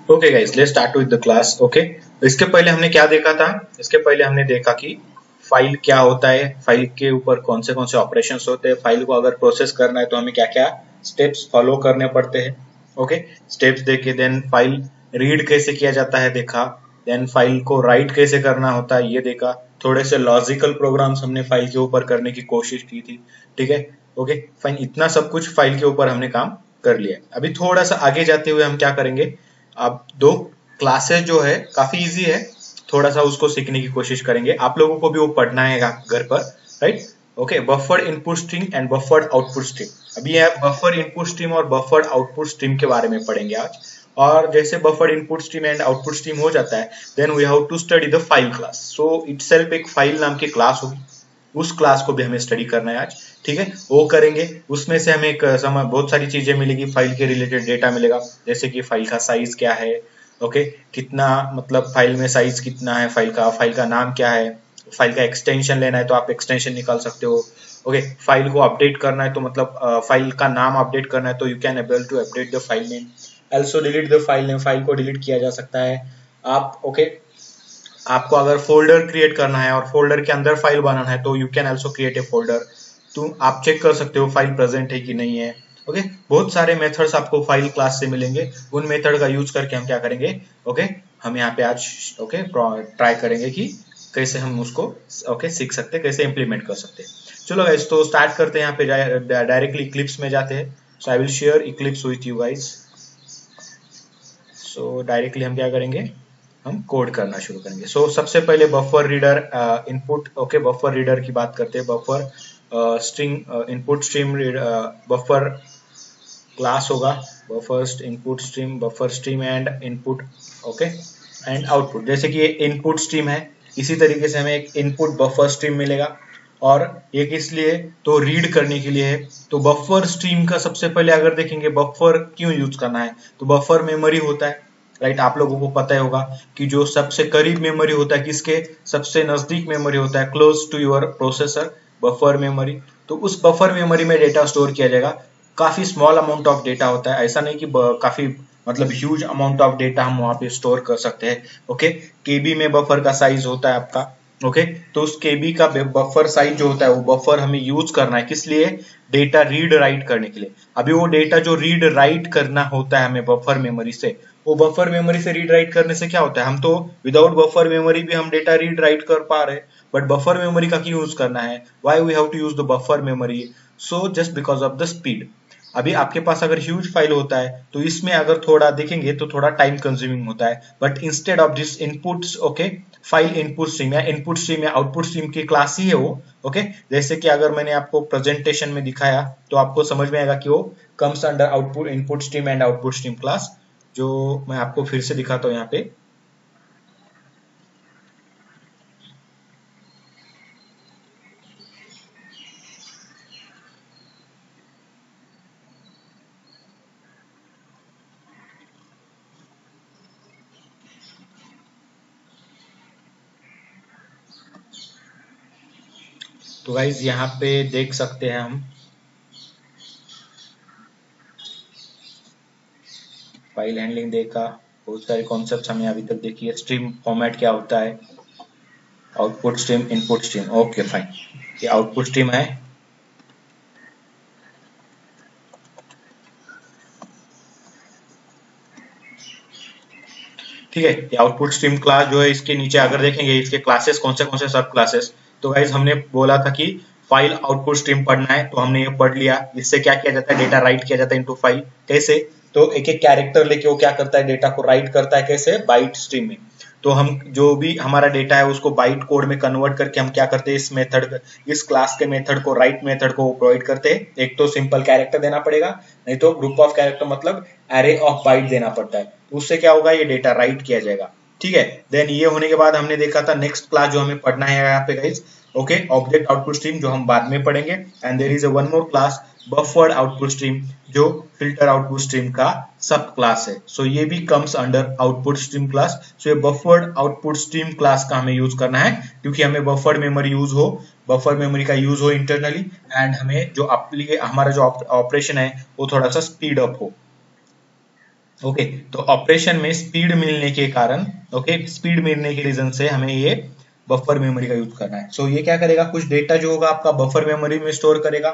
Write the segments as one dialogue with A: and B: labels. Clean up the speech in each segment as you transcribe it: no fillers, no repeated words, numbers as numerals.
A: Okay guys, let's start with the class. Okay, इसके पहले हमने क्या देखा था? इसके पहले हमने देखा कि फाइल क्या होता है, फाइल के ऊपर कौन से ऑपरेशंस होते हैं, फाइल को अगर प्रोसेस करना है तो हमें क्या क्या स्टेप्स फॉलो करने पड़ते हैं। ओके, स्टेप्स देखे, देन फाइल रीड कैसे किया जाता है देखा, देन फाइल को राइट कैसे करना होता है ये देखा, थोड़े से लॉजिकल प्रोग्राम्स हमने फाइल के ऊपर करने की कोशिश की थी। ठीक है, ओके फाइन, इतना सब कुछ फाइल के ऊपर हमने काम कर लिया। अभी थोड़ा सा आगे जाते हुए हम क्या करेंगे, अब दो क्लासेस जो है काफी इजी है, थोड़ा सा उसको सीखने की कोशिश करेंगे। आप लोगों को भी वो पढ़ना है घर पर, right? Okay, buffer input stream and buffer output stream. अभी ये बफर इनपुट स्ट्रीम और बफर आउटपुट स्ट्रीम के बारे में पढ़ेंगे आज। और जैसे buffer input stream and output stream हो जाता है, then we have to study the file class. So itself एक फाइल नाम की क्लास होगी, उस क्लास को भी हमें स्टडी करना है आज। ठीक है, वो करेंगे। उसमें से हमें एक बहुत सारी चीजें मिलेगी, फाइल के रिलेटेड डेटा मिलेगा, जैसे कि फाइल का साइज क्या है, ओके कितना, मतलब फाइल में साइज कितना है, फाइल का नाम क्या है, फाइल का एक्सटेंशन लेना है तो आप एक्सटेंशन निकाल सकते हो। ओके, फाइल को अपडेट करना है तो मतलब फाइल का नाम अपडेट करना है तो you can able to update the file name. Also delete the file name, file को डिलीट किया जा सकता है। आप ओके, आपको अगर फोल्डर क्रिएट करना है और फोल्डर के अंदर फाइल बनाना है तो you can also create a folder. तो आप चेक कर सकते हो फाइल प्रेजेंट है कि नहीं है। ओके, बहुत सारे मेथड्स आपको फाइल क्लास से मिलेंगे, उन मेथड का यूज करके हम क्या करेंगे, ओके हम यहाँ पे आज ओके ट्राई करेंगे कि कैसे हम उसको ओके सीख सकते हैं, कैसे इंप्लीमेंट कर सकते हैं। चलो गाइस, तो स्टार्ट करते हैं। यहाँ पे डायरेक्टली इक्लिप्स में जाते हैं। So I will share Eclipse with you guys. So directly हम क्या करेंगे, हम कोड करना शुरू करेंगे। सो सबसे पहले buffer reader input, okay buffer reader की बात करते हैं। Buffer string input stream buffer class होगा, buffer input stream, buffer stream and input, okay and output. जैसे कि ये इनपुट स्ट्रीम है, इसी तरीके से हमें एक इनपुट बफर स्ट्रीम मिलेगा, और एक इसलिए तो रीड करने के लिए है। तो बफर स्ट्रीम का सबसे पहले अगर देखेंगे बफर क्यों यूज करना है, तो बफर मेमोरी होता है, राइट? आप लोगों को पता ही होगा कि जो सबसे करीब मेमोरी होता है, किसके सबसे नजदीक मेमोरी होता है, close to your processor, buffer memory. तो उस बफर मेमोरी में डेटा स्टोर किया जाएगा। काफी स्मॉल अमाउंट ऑफ डेटा होता है, ऐसा नहीं कि काफी मतलब ह्यूज अमाउंट ऑफ डेटा हम वहां पे स्टोर कर सकते हैं। ओके, केबी में बफर का साइज होता है आपका। ओके, तो उस केबी का बफर साइज जो होता है, वो बफर हमें यूज करना है किस लिए, डेटा रीड राइट करने के लिए। अभी वो डेटा जो रीड राइट करना होता है हमें बफर मेमोरी से, वो बफर मेमोरी से रीड राइट करने से क्या होता है, हम तो विदाउट बफर मेमोरी भी हम डेटा रीड राइट कर पा रहे हैं, बट बफर मेमोरी का क्यों यूज करना है, why we have to use the buffer memory? So just because of the speed. अभी आपके पास अगर ह्यूज फाइल होता है तो इसमें अगर थोड़ा देखेंगे तो थोड़ा टाइम कंज्यूमिंग होता है, but instead of this inputs, okay file input stream या इनपुट स्ट्रीम या आउटपुट स्ट्रीम की क्लास ही है वो। ओके, जैसे कि अगर मैंने आपको प्रेजेंटेशन में दिखाया तो आपको समझ में आएगा कि वो comes under output input stream and output stream class, जो मैं आपको फिर से दिखाता हूँ यहाँ पे। तो गाइज यहाँ पे देख सकते हैं हम फाइल हैंडलिंग देखा, बहुत सारे कॉन्सेप्ट हमें अभी तक देखिए। स्ट्रीम फॉर्मेट क्या होता है, output stream, input stream, okay fine, ये आउटपुट स्ट्रीम है। ठीक है, ये आउटपुट स्ट्रीम क्लास जो है, इसके नीचे अगर देखेंगे इसके क्लासेस कौन से सब क्लासेस। तो गाइज हमने बोला था कि फाइल आउटपुट स्ट्रीम पढ़ना है, तो हमने ये पढ़ लिया। इससे क्या किया जाता है, डेटा राइट किया जाता है इनटू फाइल। कैसे, तो एक एक कैरेक्टर लेके वो क्या करता है, डेटा को राइट करता है। कैसे, बाइट स्ट्रीम में। तो हम जो भी हमारा डेटा है उसको बाइट कोड में कन्वर्ट करके हम क्या करते हैं, इस मेथड, इस क्लास के मेथड को, राइट मेथड को प्रोवाइड करते हैं। एक तो सिंपल कैरेक्टर देना पड़ेगा, नहीं तो ग्रुप ऑफ कैरेक्टर मतलब एरे ऑफ बाइट देना पड़ता है। उससे क्या होगा, ये डेटा राइट किया जाएगा। ठीक है, देन ये होने के बाद हमने देखा था नेक्स्ट क्लास जो हमें पढ़ना है यहाँ पे guys, okay object output stream, जो हम बाद में पढ़ेंगे। And there is a one more class buffered output stream, जो फिल्टर आउटपुट स्ट्रीम का सब क्लास है। सो ये भी comes under output stream class. So ये बफर्ड आउटपुट स्ट्रीम क्लास का हमें यूज करना है, क्योंकि हमें बफर्ड मेमोरी यूज हो, बफर मेमोरी का यूज हो इंटरनली, एंड हमें जो हमारा जो ऑपरेशन है वो थोड़ा सा स्पीड अप हो। ओके तो ऑपरेशन में स्पीड मिलने के कारण, स्पीड मिलने के रीजन से हमें ये बफर मेमोरी का यूज करना है। सो ये क्या करेगा, कुछ डेटा जो होगा आपका बफर मेमोरी में स्टोर करेगा।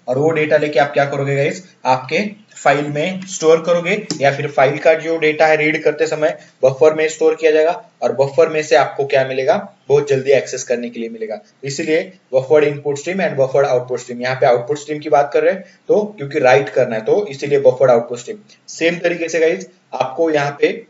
A: और वो डेटा लेके आप क्या करोगे गाइस, आपके फाइल में स्टोर करोगे, या फिर फाइल का जो डेटा है रीड करते समय बफर में स्टोर किया जाएगा, और बफर में से आपको क्या मिलेगा, बहुत जल्दी एक्सेस करने के लिए मिलेगा। इसलिए buffered input stream and buffered output stream, यहाँ पे आउटपुट स्ट्रीम की बात कर रहे हैं तो क्योंकि राइट करना है तो इसीलिए बफर्ड आउटपुट स्ट्रीम। सेम तरीके से गाइज आपको यहाँ पे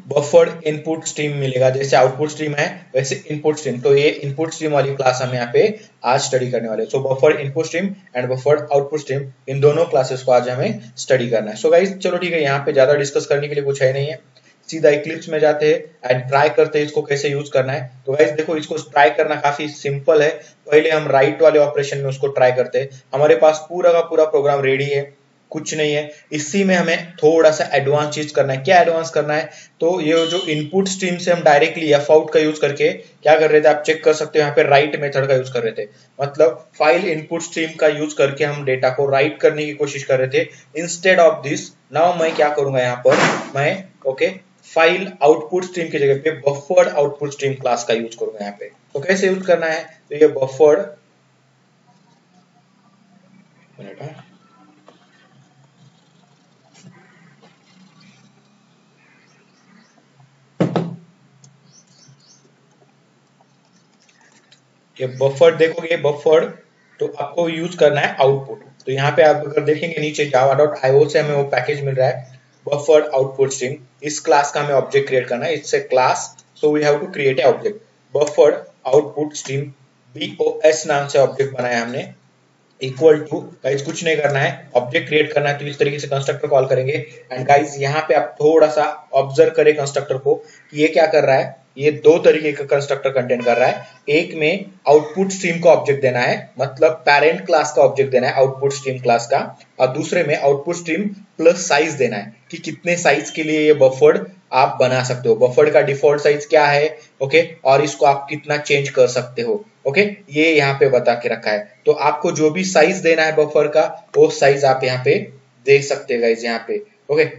A: बफर्ड इनपुट स्ट्रीम मिलेगा, जैसे आउटपुट स्ट्रीम है वैसे इनपुट स्ट्रीम। तो ये इनपुट स्ट्रीम वाली क्लास हम यहाँ पे आज स्टडी करने वाले हैं। So buffered input stream and buffered output stream, इन दोनों क्लासेस को आज हमें स्टडी करना है। सो गाइस चलो ठीक है, यहाँ पे ज्यादा डिस्कस करने के लिए कुछ है नहीं है, सीधा इक्लिप्स में जाते हैं एंड ट्राई करते हैं इसको कैसे यूज करना है। तो गाइस देखो, इसको ट्राई करना काफी सिंपल है। पहले हम राइट वाले ऑपरेशन में उसको ट्राई करते हैं। हमारे पास पूरा का पूरा प्रोग्राम रेडी है, कुछ नहीं है, इसी में हमें थोड़ा सा एडवांस चीज करना है। क्या एडवांस करना है, तो ये जो इनपुट स्ट्रीम से हम डायरेक्टली एफ आउट का यूज करके क्या कर रहे थे, आप चेक कर सकते हो, यहाँ पे राइट मेथड का यूज कर रहे थे। मतलब फाइल इनपुट स्ट्रीम का यूज करके हम डेटा को राइट करने की कोशिश कर रहे थे। इंस्टेड ऑफ दिस नाउ मैं क्या करूंगा, यहाँ पर मैं फाइल आउटपुट स्ट्रीम की जगह पे बफर्ड आउटपुट स्ट्रीम क्लास का यूज करूंगा यहाँ पे। तो कैसे यूज करना है, तो ये बफर्ड, ये बफर्ड देखोगे, बफर्ड तो आपको यूज करना है आउटपुट। तो यहाँ पे आप अगर देखेंगे नीचे java.io से हमें वो पैकेज मिल रहा है बफर्ड आउटपुट स्ट्रीम। इस क्लास का हमें ऑब्जेक्ट क्रिएट करना है, it's a class, so we have to create a object buffered output stream, BOS नाम से ऑब्जेक्ट बनाया हमने। इक्वल टू गाइज कुछ नहीं करना है, ऑब्जेक्ट क्रिएट करना है, तो इस तरीके से कंस्ट्रक्टर कॉल करेंगे। एंड गाइज यहाँ पे आप थोड़ा सा ऑब्जर्व करें कंस्ट्रक्टर को कि ये क्या कर रहा है, ये दो तरीके का कंस्ट्रक्टर कंटेन कर रहा है। एक में आउटपुट स्ट्रीम का ऑब्जेक्ट देना है, मतलब पेरेंट क्लास का ऑब्जेक्ट देना है आउटपुट स्ट्रीम क्लास का, और दूसरे में आउटपुट स्ट्रीम प्लस साइज देना है कि कितने साइज के लिए ये बफर्ड आप बना सकते हो, बफर्ड का डिफॉल्ट साइज क्या है, और इसको आप कितना चेंज कर सकते हो। ये यहाँ पे बता के रखा है। तो आपको जो भी साइज देना है बफर का, वो साइज आप यहाँ पे दे सकते हैं गाइस यहाँ पे।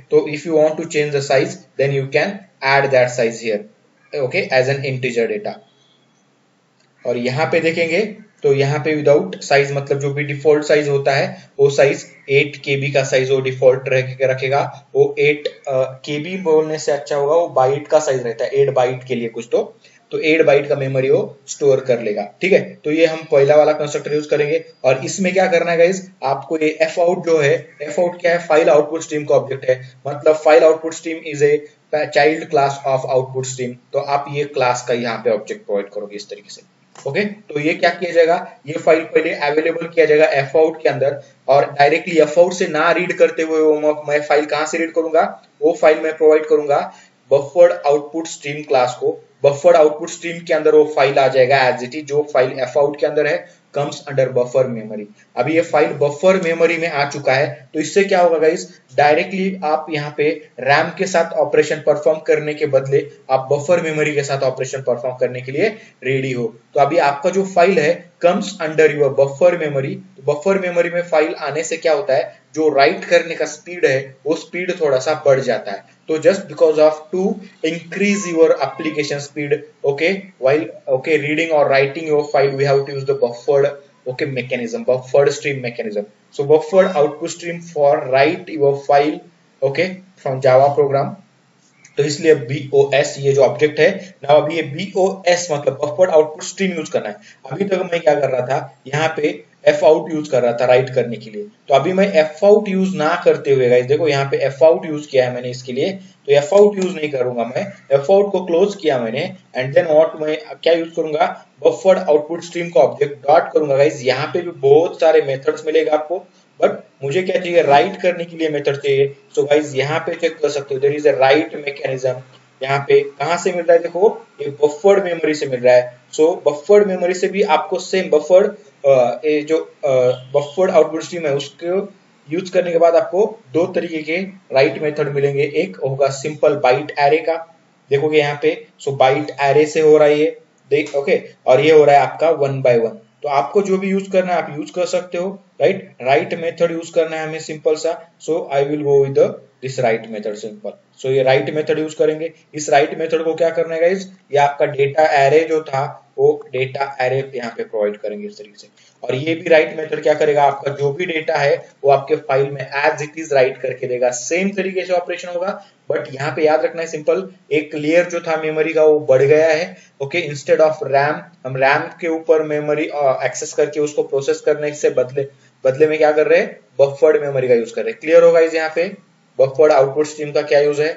A: तो if you want to change the size then you can add that size here as an integer data. और यहाँ पे देखेंगे तो यहाँ पे विदाउट साइज, मतलब जो भी डिफॉल्ट साइज होता है वो साइज 8 KB का साइज वो डिफॉल्ट रखेगा। वो 8 KB बोलने से अच्छा होगा, वो बाइट का साइज रहता है, 8 बाइट के लिए कुछ तो 8 बाइट का मेमोरी वो स्टोर कर लेगा। ठीक है, तो ये हम पहला वाला कंस्ट्रक्टर यूज करेंगे। और इसमें क्या करना है गाइज, आपको ये एफ आउट जो है, एफ आउट क्या है, फाइल आउटपुट स्ट्रीम का ऑब्जेक्ट है, मतलब file output stream is a child class of output stream. तो आप ये क्लास का यहाँ पे ऑब्जेक्ट प्रोवाइड करोगे इस तरीके से। तो ये क्या किया जाएगा, ये फाइल पहले अवेलेबल किया जाएगा एफ आउट के अंदर, और डायरेक्टली एफ आउट से ना रीड करते हुए मैं फाइल कहां से रीड करूंगा, वो फाइल मैं प्रोवाइड करूंगा बफर्ड आउटपुट स्ट्रीम क्लास को। बफर्ड आउटपुट स्ट्रीम के अंदर वो फाइल आ जाएगा एज इट इज, जो फाइल एफ आउट के अंदर है कम्स अंडर बफर मेमोरी। अभी ये फाइल बफर मेमोरी में आ चुका है, तो इससे क्या होगा गाइस, डायरेक्टली आप यहाँ पे रैम के साथ ऑपरेशन परफॉर्म करने के बदले आप बफर मेमोरी के साथ ऑपरेशन परफॉर्म करने के लिए रेडी हो। तो अभी आपका जो फाइल है comes under your buffer memory. तो बफर मेमोरी में फाइल आने से क्या होता है, जो राइट करने का स्पीड है वो स्पीड थोड़ा सा बढ़ जाता है। तो just because of to increase your application speed, while reading or writing your file, we have to use the buffered mechanism, buffered stream mechanism. So buffered output stream for write your file from Java program। तो इसलिए BOS ये जो object है ना, अभी ये BOS मतलब buffered output stream use करना है। अभी तक मैं क्या कर रहा था, यहाँ पे एफ आउट यूज कर रहा था राइट करने के लिए। तो अभी मैं एफ आउट यूज ना करते हुए गाइस देखो, यहाँ पे एफ आउट यूज किया है मैंने इसके लिए, तो एफ आउट यूज नहीं करूंगा मैं, एफ आउट को क्लोज किया मैंने। एंड देन व्हाट, मैं क्या यूज करूंगा, बफर्ड आउटपुट स्ट्रीम का ऑब्जेक्ट डॉट करूंगा। गाइस यहाँ पे भी बहुत सारे मेथड्स मिलेगा आपको, बट मुझे क्या चाहिए, राइट करने के लिए मेथड चाहिए। सो गाइस यहाँ पे चेक कर सकते हो, there is a write mechanism. यहाँ पे कहां से मिल रहा है, देखो ये बफर्ड मेमोरी से मिल रहा है। सो बफर्ड मेमोरी से भी आपको सेम बफर्ड जो बफर्ड आउटपुट स्ट्रीम है उसको यूज करने के बाद आपको दो तरीके के राइट मेथड मिलेंगे। एक होगा सिंपल बाइट एरे का, देखोगे यहाँ पे, सो बाइट एरे से हो रहा है ये, और ये हो रहा है आपका 1 by 1। तो आपको जो भी यूज करना है आप यूज कर सकते हो, राइट। राइट मेथड यूज करना है हमें सिंपल सा, so I will go with this write method simple. So ये राइट मेथड यूज करेंगे। इस राइट मेथड को क्या करना है गाइज, ये आपका डेटा एरे जो था वो डेटा एरे यहाँ पे प्रोवाइड करेंगे इस तरीके से। और ये भी राइट मेथड क्या करेगा, आपका जो भी डेटा है वो आपके फाइल में एज इट इज राइट करके देगा। सेम तरीके से ऑपरेशन होगा, बट यहाँ पे याद रखना है सिंपल, एक लेयर जो था मेमोरी का वो बढ़ गया है। ओके, इंस्टेड ऑफ रैम, हम रैम के ऊपर मेमोरी एक्सेस करके उसको प्रोसेस करने से बदले बदले में क्या कर रहे हैं, बफर्ड मेमोरी का यूज कर रहे हैं। क्लियर होगा इस यहाँ पे बफर्ड आउटपुट स्ट्रीम का क्या यूज है।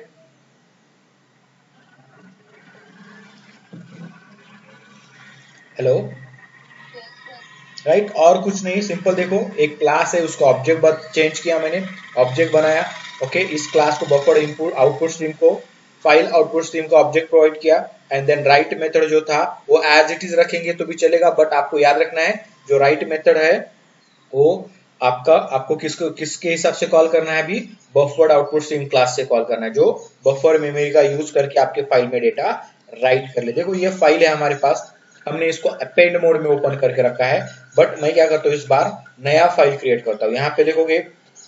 A: हेलो, राइट और कुछ नहीं, सिंपल देखो एक क्लास है उसका ऑब्जेक्ट चेंज किया मैंने, ऑब्जेक्ट बनाया। ओके, इस क्लास को बफर्ड इनपुट आउटपुट स्ट्रीम को फाइल आउटपुट स्ट्रीम का ऑब्जेक्ट प्रोवाइड किया, एंड देन राइट मेथड जो था वो एज इट इज रखेंगे तो भी चलेगा, बट आपको याद रखना है जो राइट मेथड है वो आपको किसके हिसाब से कॉल करना है, अभी बफर्ड आउटपुट स्ट्रीम क्लास से कॉल करना है, जो बफर मेमोरी का यूज करके आपके फाइल में डेटा राइट कर ले। देखो ये फाइल है हमारे पास, हमने इसको अपेंड मोड में ओपन करके रखा है, बट मैं क्या करता हूँ इस बार नया फाइल क्रिएट करता हूँ। यहाँ पे देखोगे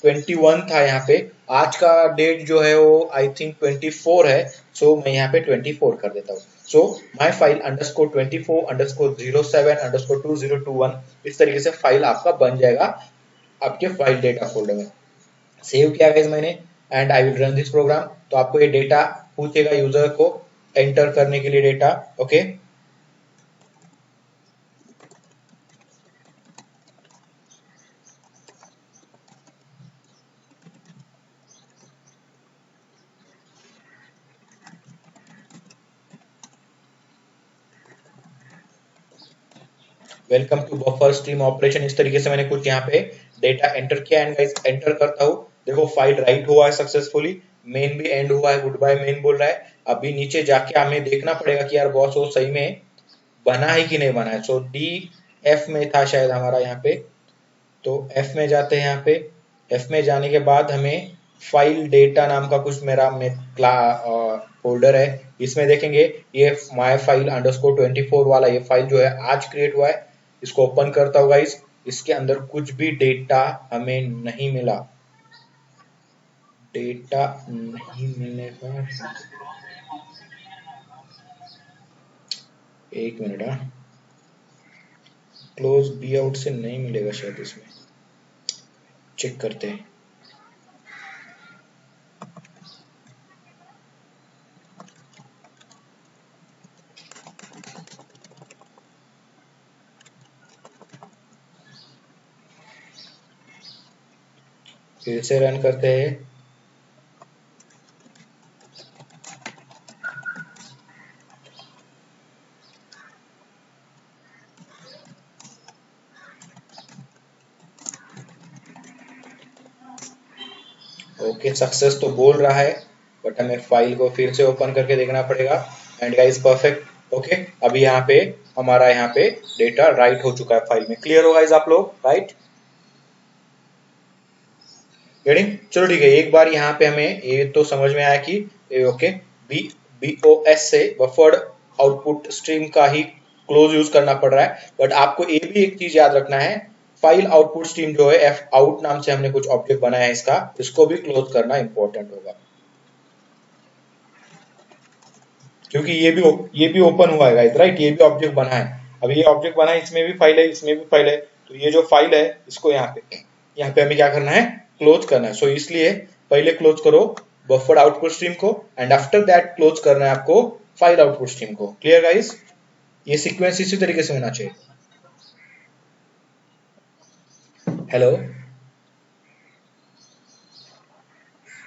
A: 21 था, यहाँ पे आज का डेट जो है वो आई थिंक 24 है, सो मैं यहाँ पे 24 कर देता हूँ। So my file underscore 24 underscore 07 underscore 2021 इस तरीके से फाइल आपका बन जाएगा आपके फाइल डेटा फोल्डर में। सेव किया गाइस मैंने, and I will run this program. तो आपको ये डेटा पूछेगा यूजर को एंटर करने के लिए data. Okay, welcome to buffer stream operation. इस तरीके से मैंने कुछ यहाँ पे डेटा एंटर किया, एंड गाइस एंटर करता हूँ, देखो फाइल राइट हुआ है सक्सेसफुली, मेन भी एंड हुआ है, गुड बाय मेन बोल रहा है। अभी नीचे जाके हमें देखना पड़ेगा कि यार बॉस वो सही में बना है कि नहीं बना है। सो डी एफ में था शायद हमारा यहाँ पे, तो एफ में जाते हैं। यहाँ पे एफ में जाने के बाद हमें फाइल डेटा नाम का कुछ मेरा फोल्डर है, इसमें देखेंगे ये माई फाइल अंडरस्कोर 24 वाला ये फाइल जो है आज क्रिएट हुआ है। इसको ओपन करता हूँ गाइस, इसके अंदर कुछ भी डेटा हमें नहीं मिला, डेटा नहीं मिलने का, एक मिनट, क्लोज बी आउट से नहीं मिलेगा शायद, इसमें चेक करते हैं। फिर से रन करते हैं। ओके, सक्सेस तो बोल रहा है, बट हमें फाइल को फिर से ओपन करके देखना पड़ेगा। एंड गाइस परफेक्ट, ओके अभी यहाँ पे हमारा यहाँ पे डेटा राइट हो चुका है फाइल में। क्लियर हो गाइस आप लोग, राइट गेटिंग। चलो ठीक है, एक बार यहाँ पे हमें ये तो समझ में आया कि ओके बीओएस से बफर्ड आउटपुट स्ट्रीम का ही क्लोज यूज करना पड़ रहा है, बट आपको ये भी एक चीज याद रखना है, फाइल आउटपुट स्ट्रीम जो है एफ आउट नाम से हमने कुछ ऑब्जेक्ट बनाया है इसका, इसको भी क्लोज करना इंपॉर्टेंट होगा, क्योंकि ये भी ओपन हुआ है राइट, ये भी ऑब्जेक्ट बना है। अभी ये ऑब्जेक्ट बना है, इसमें भी फाइल है, इसमें भी फाइल है, तो ये जो फाइल है इसको यहाँ पे हमें क्या करना है, क्लोज करना है। सो इसलिए पहले क्लोज करो बफर्ड आउटपुट स्ट्रीम को, एंड आफ्टर दैट क्लोज करना है आपको फाइल आउटपुट स्ट्रीम को। क्लियर गाइस, ये सीक्वेंस इसी तरीके से होना चाहिए। Hello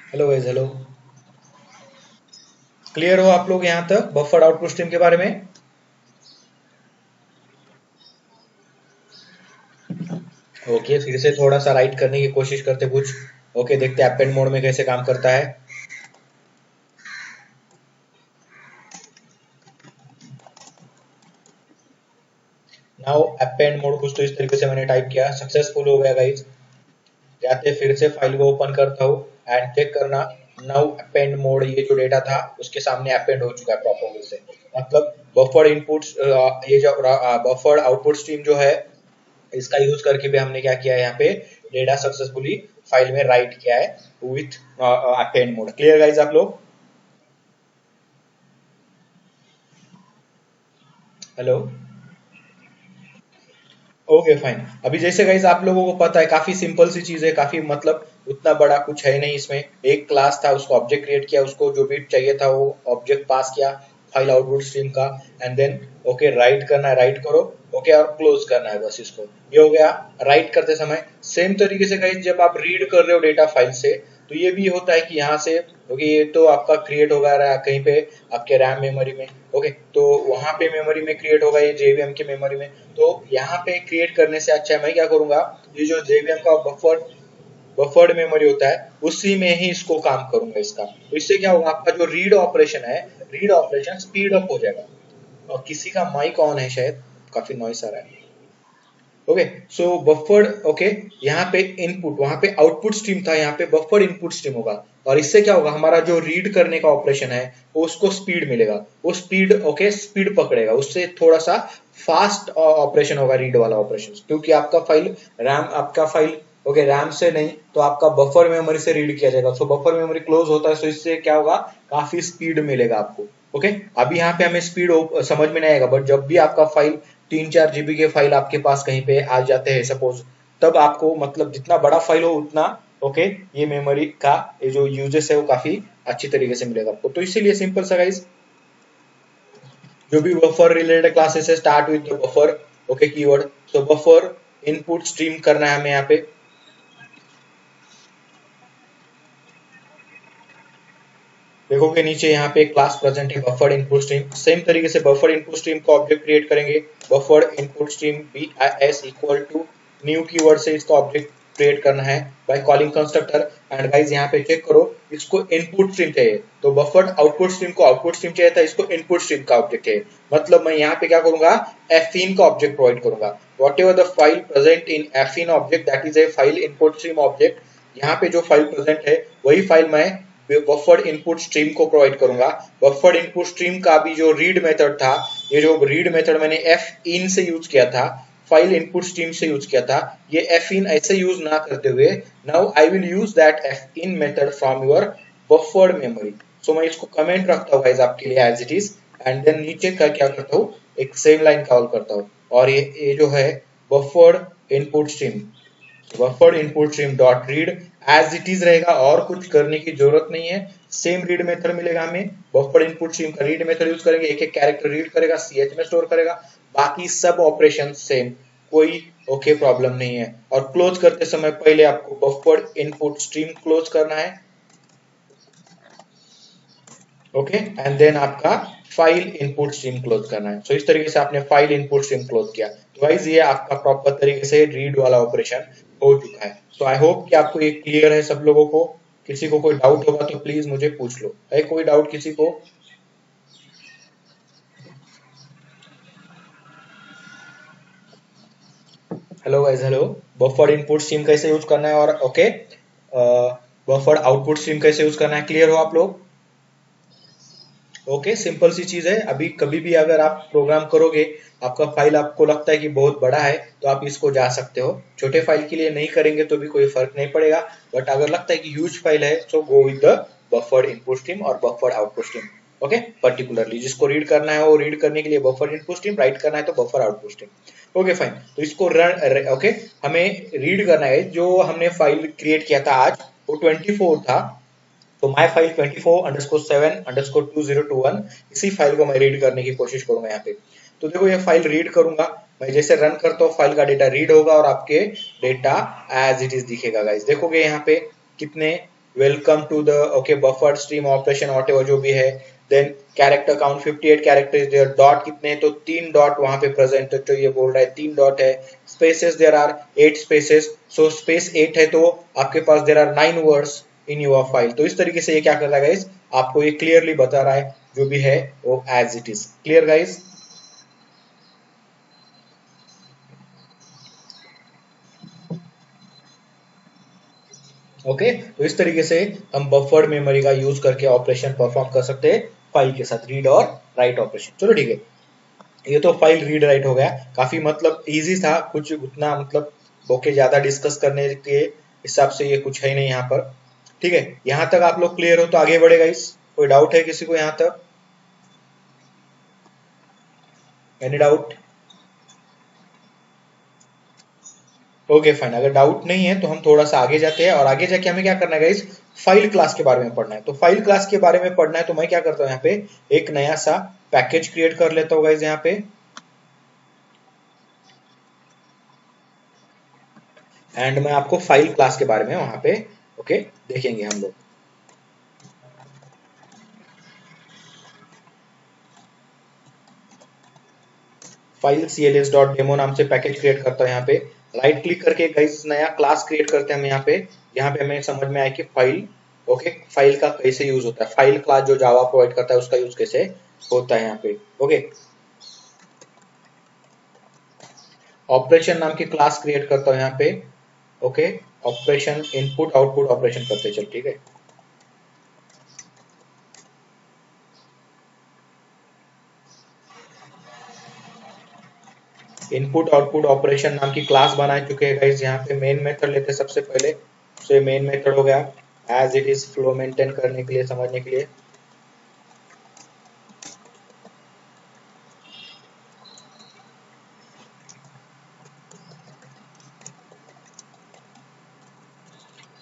A: hello guys, hello, clear हो आप लोग यहाँ तक बफर्ड आउटपुट स्ट्रीम के बारे में। ओके, फिर से थोड़ा सा राइट करने की कोशिश करते कुछ। ओके, देखते हैं अपेंड मोड में कैसे काम करता है। नाउ अपेंड मोड कुछ तो इस तरीके से मैंने टाइप किया, सक्सेसफुल हो गया गाइस। जाते फिर से फाइल को ओपन करता हूँ एंड चेक करना, नाउ अपेंड मोड ये जो डेटा था उसके सामने अपेंड हो चुका है प्रॉपर वे से, मतलब बफर्ड इनपुट ये जो बफर्ड आउटपुट स्ट्रीम जो है इसका यूज करके भी हमने क्या किया है, यहाँ पे डेटा सक्सेसफुली फाइल में राइट किया है with append mode. Clear guys आप लोग? Hello, okay fine. अभी जैसे गाइज आप लोगों को पता है काफी सिंपल सी चीज है, काफी मतलब उतना बड़ा कुछ है नहीं इसमें। एक क्लास था, उसको ऑब्जेक्ट क्रिएट किया, उसको जो भी चाहिए था वो ऑब्जेक्ट पास किया फाइल आउटपुट स्ट्रीम का, एंड देन ओके राइट करना है, राइट करो ओके और क्लोज करना है, बस इसको। ये हो गया राइट करते समय। सेम तरीके से गाइज जब आप रीड कर रहे हो डेटा फाइल से, तो ये भी होता है कि यहाँ से क्योंकि ये तो आपका क्रिएट होगा कहीं पे आपके रैम मेमोरी में, ओके तो वहां पे मेमोरी में क्रिएट होगा ये जेवीएम की मेमोरी में। तो यहाँ पे क्रिएट करने से अच्छा मैं क्या करूंगा, ये जो जेवीएम का बफर्ड मेमोरी होता है उसी में ही इसको काम करूंगा इसका। तो इससे क्या होगा, आपका जो रीड ऑपरेशन है, रीड ऑपरेशन स्पीड अप हो जाएगा। और किसी का माइक ऑन है शायद, काफी नॉइस आ रहा है। ओके सो बफर्ड, ओके यहाँ पे इनपुट, वहां पे आउटपुट स्ट्रीम था, यहाँ पे बफर्ड इनपुट स्ट्रीम होगा। और इससे क्या होगा, हमारा जो रीड करने का ऑपरेशन है वो उसको स्पीड मिलेगा, वो स्पीड ओके स्पीड पकड़ेगा, उससे थोड़ा सा फास्ट ऑपरेशन होगा रीड वाला ऑपरेशन, क्योंकि आपका फाइल रैम, आपका फाइल ओके रैम से नहीं तो आपका बफर मेमोरी से रीड किया जाएगा। सो बफर मेमोरी क्लोज होता है, सो इससे क्या होगा, काफी स्पीड मिलेगा आपको। ओके अभी यहाँ पे हमें स्पीड समझ में नहीं आएगा, बट जब भी आपका फाइल 3-4 GB के फाइल आपके पास कहीं पे आ जाते हैं सपोज, तब आपको मतलब जितना बड़ा फाइल हो उतना ओके ये मेमोरी का ये जो यूजेस है वो काफी अच्छी तरीके से मिलेगा आपको। तो इसीलिए सिंपल सा गाइस, जो भी बफर रिलेटेड क्लासेस है start with the buffer okay keyword. तो बफर इनपुट स्ट्रीम करना है हमें यहाँ पे। देखोगे नीचे यहाँ पे क्लास प्रेजेंट है बफर्ड इनपुट स्ट्रीम। सेम तरीके से बफर्ड इनपुट स्ट्रीम को ऑब्जेक्ट क्रिएट करेंगे, buffered input stream BIS equal to new keyword से इसका ऑब्जेक्ट क्रिएट करना है by calling constructor. And guys यहाँ पे चेक करो, इसको इनपुट स्ट्रीम चाहिए, तो बफर्ड आउटपुट स्ट्रीम को आउटपुट स्ट्रीम चाहिए था, इसको इनपुट स्ट्रीम का ऑब्जेक्ट चाहिए। मतलब मैं यहाँ पे क्या करूंगा, fin का ऑब्जेक्ट प्रोवाइड करूंगा। What ever the file present in fin object that is a file input stream object. यहाँ पे जो फाइल प्रेजेंट है वही फाइल मैं बफर्ड इनपुट स्ट्रीम को प्रोवाइड करूंगा। बफर्ड इनपुट स्ट्रीम का भी जो रीड मेथड था, ये जो रीड मेथड मैंने fin से यूज किया था, फाइल इनपुट स्ट्रीम से यूज किया था, ये fin ऐसे यूज ना करते हुए now I will use that fin method from your buffered memory. सो मैं इसको कमेंट रखता हूँ गाइस आपके लिए as it is, and then नीचे का क्या करता हूँ, एक सेम लाइन कॉल करता हूँ, और ये जो है buffered input stream, buffered input stream dot read as it is रहेगा, और कुछ करने की जरूरत नहीं है। सेम रीड मेथड मिलेगा हमें, बफर्ड इनपुट स्ट्रीम का रीड मेथड यूज करेंगे, एक एक कैरेक्टर रीड करेगा, ch में स्टोर करेगा, बाकी सब ऑपरेशन सेम, कोई ओके प्रॉब्लम नहीं है। और क्लोज करते समय पहले आपको बफर्ड इनपुट स्ट्रीम क्लोज करना है ओके, एंड देन आपका फाइल इनपुट स्ट्रीम क्लोज करना है। सो इस तरीके से आपने फाइल इनपुट स्ट्रीम क्लोज किया, तो गाइस ये आपका प्रॉपर तरीके से रीड वाला ऑपरेशन हो चुका है। सो आई होप कि आपको ये क्लियर है सब लोगों को। किसी को कोई डाउट होगा तो प्लीज मुझे पूछ लो, है कोई डाउट किसी को? Hello guys, hello. Buffered input stream कैसे यूज करना है, और ओके बफर्ड आउटपुट स्ट्रीम कैसे यूज करना है, क्लियर हो आप लोग? ओके सिंपल सी चीज है। अभी कभी भी अगर आप प्रोग्राम करोगे, आपका फाइल आपको लगता है कि बहुत बड़ा है, तो आप इसको जा सकते हो। छोटे फाइल के लिए नहीं करेंगे तो भी कोई फर्क नहीं पड़ेगा, बट अगर लगता है कि ह्यूज फाइल है तो go with the buffered input stream और buffered output stream. Okay particularly जिसको रीड करना है वो रीड करने के लिए बफर इनपुट स्ट्रीम, राइट करना है तो buffer output stream. Okay fine, तो इसको रन ओके हमें रीड करना है। जो हमने फाइल क्रिएट किया था आज वो 24 था, तो माई फाइल 24_7_2021 इसी फाइल को मैं रीड करने की कोशिश करूंगा यहाँ पे। तो देखो ये फाइल रीड करूंगा मैं, जैसे रन करता हूँ फाइल का डेटा रीड होगा और आपके डेटा एज इट इज दिखेगा गाइस। देखोगे यहाँ पे कितने welcome to the okay buffered stream operation whatever जो भी है, then character count 58 characters there, dot कितने, तो 3 डॉट वहां पे प्रेजेंट, तो ये बोल रहा है 3 डॉट है। Spaces there are 8 spaces, so space 8 है तो आपके पास there are 9 words in your file. तो इस तरीके से ये क्या कर रहा है गाइस, आपको ये क्लियरली बता रहा है जो भी है वो as it is. Clear guys? Okay तो इस तरीके से हम बफर्ड मेमोरी का यूज करके ऑपरेशन परफॉर्म कर सकते हैं फाइल के साथ, रीड और राइट ऑपरेशन। चलो ठीक है, ये तो फाइल रीड राइट हो गया, काफी मतलब इजी था, कुछ उतना मतलब ओके ज्यादा डिस्कस करने के हिसाब से ये कुछ है नहीं यहाँ पर। ठीक है, यहाँ तक आप लोग क्लियर हो तो आगे बढ़ेगा। इस कोई डाउट है किसी को यहाँ तक? Any doubt? ओके फाइन, अगर डाउट नहीं है तो हम थोड़ा सा आगे जाते हैं, और आगे जाके हमें क्या करना है गाइस, फाइल क्लास के बारे में पढ़ना है। तो फाइल क्लास के बारे में पढ़ना है तो मैं क्या करता हूँ, यहाँ पे एक नया सा पैकेज क्रिएट कर लेता हूँ गाइस यहाँ पे, एंड मैं आपको फाइल क्लास के बारे में वहां पे ओके देखेंगे हम लोग। फाइल cls.demo नाम से पैकेज क्रिएट करता हूँ यहाँ पे, राइट क्लिक करके गाइस नया क्लास क्रिएट करते हैं हम यहाँ पे हमें समझ में आए कि फाइल ओके फाइल का कैसे यूज होता है, फाइल क्लास जो जावा प्रोवाइड करता है उसका यूज कैसे होता है यहाँ पे। ओके, ऑपरेशन नाम की क्लास क्रिएट करता हूँ यहाँ पे। Okay, operation input output operation करते चल, ठीक है। इनपुट आउटपुट ऑपरेशन नाम की क्लास बना चुके हैं गाइस, यहाँ पे मेन मेथड लेते हैं सबसे पहले। तो मेन मेथड हो गया as it is, flow maintain करने के लिए, समझने के लिए।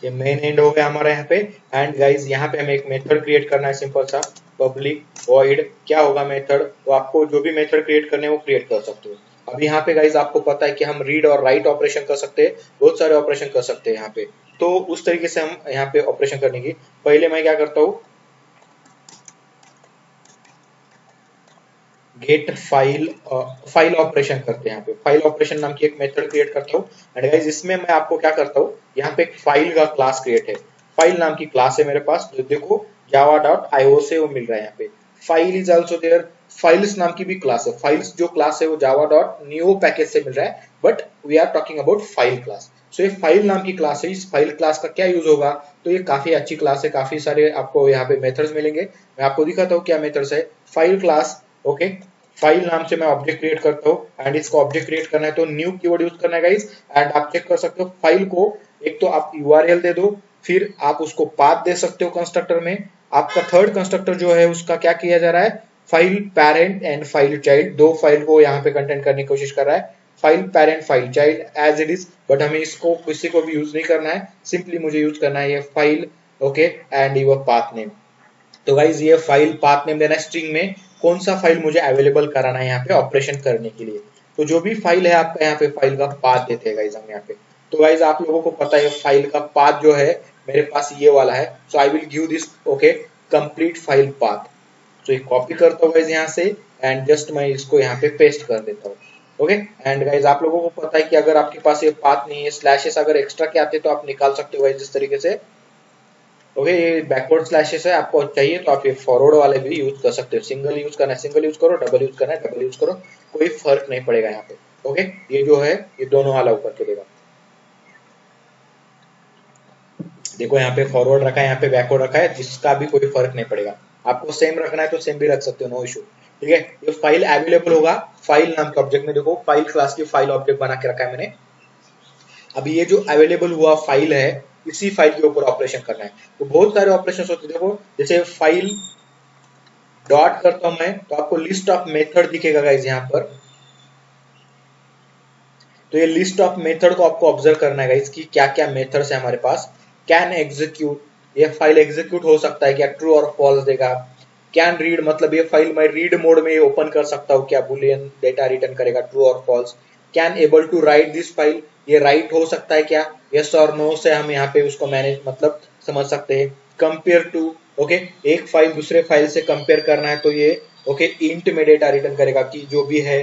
A: ये मेन एंड हो गया हमारा यहाँ पे। एंड गाइस यहाँ पे हमें एक मेथड क्रिएट करना है, सिंपल सा पब्लिक वॉइड। क्या होगा मेथड, तो आपको जो भी मेथड क्रिएट करने वो क्रिएट कर सकते हो। अब यहाँ पे गाइस आपको पता है कि हम रीड और राइट ऑपरेशन कर सकते हैं, बहुत सारे ऑपरेशन कर सकते हैं यहाँ पे। तो उस तरीके से हम यहाँ पे ऑपरेशन करने की, पहले मैं क्या करता हूँ, गेट फाइल, फाइल ऑपरेशन करते हैं यहाँ पे। फाइल ऑपरेशन नाम की एक मेथड क्रिएट करता हूँ, एंड गाइस इसमें मैं आपको क्या करता हूँ, यहाँ पे एक फाइल का क्लास क्रिएट है, फाइल नाम की क्लास है मेरे पास। तो देखो java.io से वो मिल रहा है यहाँ पे। File is also there, files नाम की भी क्लास है। फाइल्स जो क्लास है वो java.neo पैकेज से मिल रहा है, but we are talking about file class. So ये फाइल नाम की क्लास है। इस फाइल क्लास का क्या यूज होगा, तो ये काफी अच्छी क्लास है, काफी सारे आपको यहाँ पे मेथड्स मिलेंगे। मैं आपको दिखाता हूँ क्या मेथड्स है। फाइल क्लास ओके, फाइल नाम से मैं ऑब्जेक्ट क्रिएट करता हूँ, एंड इसको ऑब्जेक्ट क्रिएट करना है तो न्यू कीवर्ड यूज करना है गाइस। एंड आप चेक कर सकते हो फाइल को, एक तो आप यूआरएल दे दो, फिर आप उसको पाथ दे सकते हो कंस्ट्रक्टर में। आपका थर्ड कंस्ट्रक्टर जो है उसका क्या किया जा रहा है, file parent and file child, दो फाइल को यहाँ पे कंटेंट करने की कोशिश कर रहा है। File parent file child as it is, but हमें इसको किसी को भी यूज नहीं करना है, सिंपली मुझे यूज करना है ये file okay and your path name. तो गाइज ये फाइल पाथ नेम देना है, स्ट्रिंग में कौन सा फाइल मुझे अवेलेबल कराना है यहाँ पे ऑपरेशन करने के लिए। तो जो भी फाइल है आपका यहाँ पे फाइल का पाथ देते हैं गाइज हम यहाँ पे। तो गाइज आप लोगों को पता है फाइल का पाथ जो है मेरे पास ये वाला है। So I will give this okay complete file path. तो ये कॉपी करता हूँ गाइज यहाँ से, एंड जस्ट मैं इसको यहाँ पे पेस्ट कर देता हूँ। ओके, एंड गाइज आप लोगों को पता है कि अगर आपके पास ये पाथ नहीं है, स्लैशेस अगर एक्स्ट्रा के आते तो आप निकाल सकते हो गाइज इस तरीके से। ओके, ये बैकवर्ड स्लैशेस है, आपको चाहिए तो आप ये फॉरवर्ड वाले भी यूज कर सकते हो। सिंगल यूज करना है सिंगल यूज करो, डबल यूज करना है डबल यूज करो, कोई फर्क नहीं पड़ेगा यहाँ पे। ओके, ये जो है ये दोनों वाला ऊपर चलेगा। देखो यहाँ पे फॉरवर्ड रखा है, यहाँ पे बैकवर्ड रखा है, जिसका भी कोई फर्क नहीं पड़ेगा। आपको सेम रखना है तो सेम भी रख सकते हो, नो इशू। ठीक है, ये फाइल अवेलेबल होगा फाइल नाम के ऑब्जेक्ट में। देखो फाइल क्लास की फाइल ऑब्जेक्ट बना के रखा है मैंने। अभी ये जो अवेलेबल हुआ फाइल है, इसी फाइल के ऊपर ऑपरेशन करना है। तो बहुत सारे ऑपरेशन होते हैं, देखो जैसे फाइल डॉट करता हूं मैं तो आपको लिस्ट ऑफ मेथड दिखेगा गाइज यहाँ पर। तो ये लिस्ट ऑफ मेथड को आपको ऑब्जर्व करना है गाइज कि क्या क्या मेथड्स है हमारे पास। कैन एग्जीक्यूट, ये फाइल एग्जीक्यूट हो सकता है क्या, ट्रू और फॉल्स देगा। कैन रीड, मतलब ये फाइल मैं रीड मोड में ओपन कर सकता हूँ क्या, बुलियन डेटा रिटर्न करेगा, ट्रू और false. Can able to write this file, ये राइट हो सकता है क्या, यस और नो से हम यहाँ पे उसको मैनेज मतलब समझ सकते हैं। कंपेयर टू ओके, एक फाइल दूसरे फाइल से कंपेयर करना है तो ये ओके इंट में डेटा रिटर्न करेगा कि जो भी है।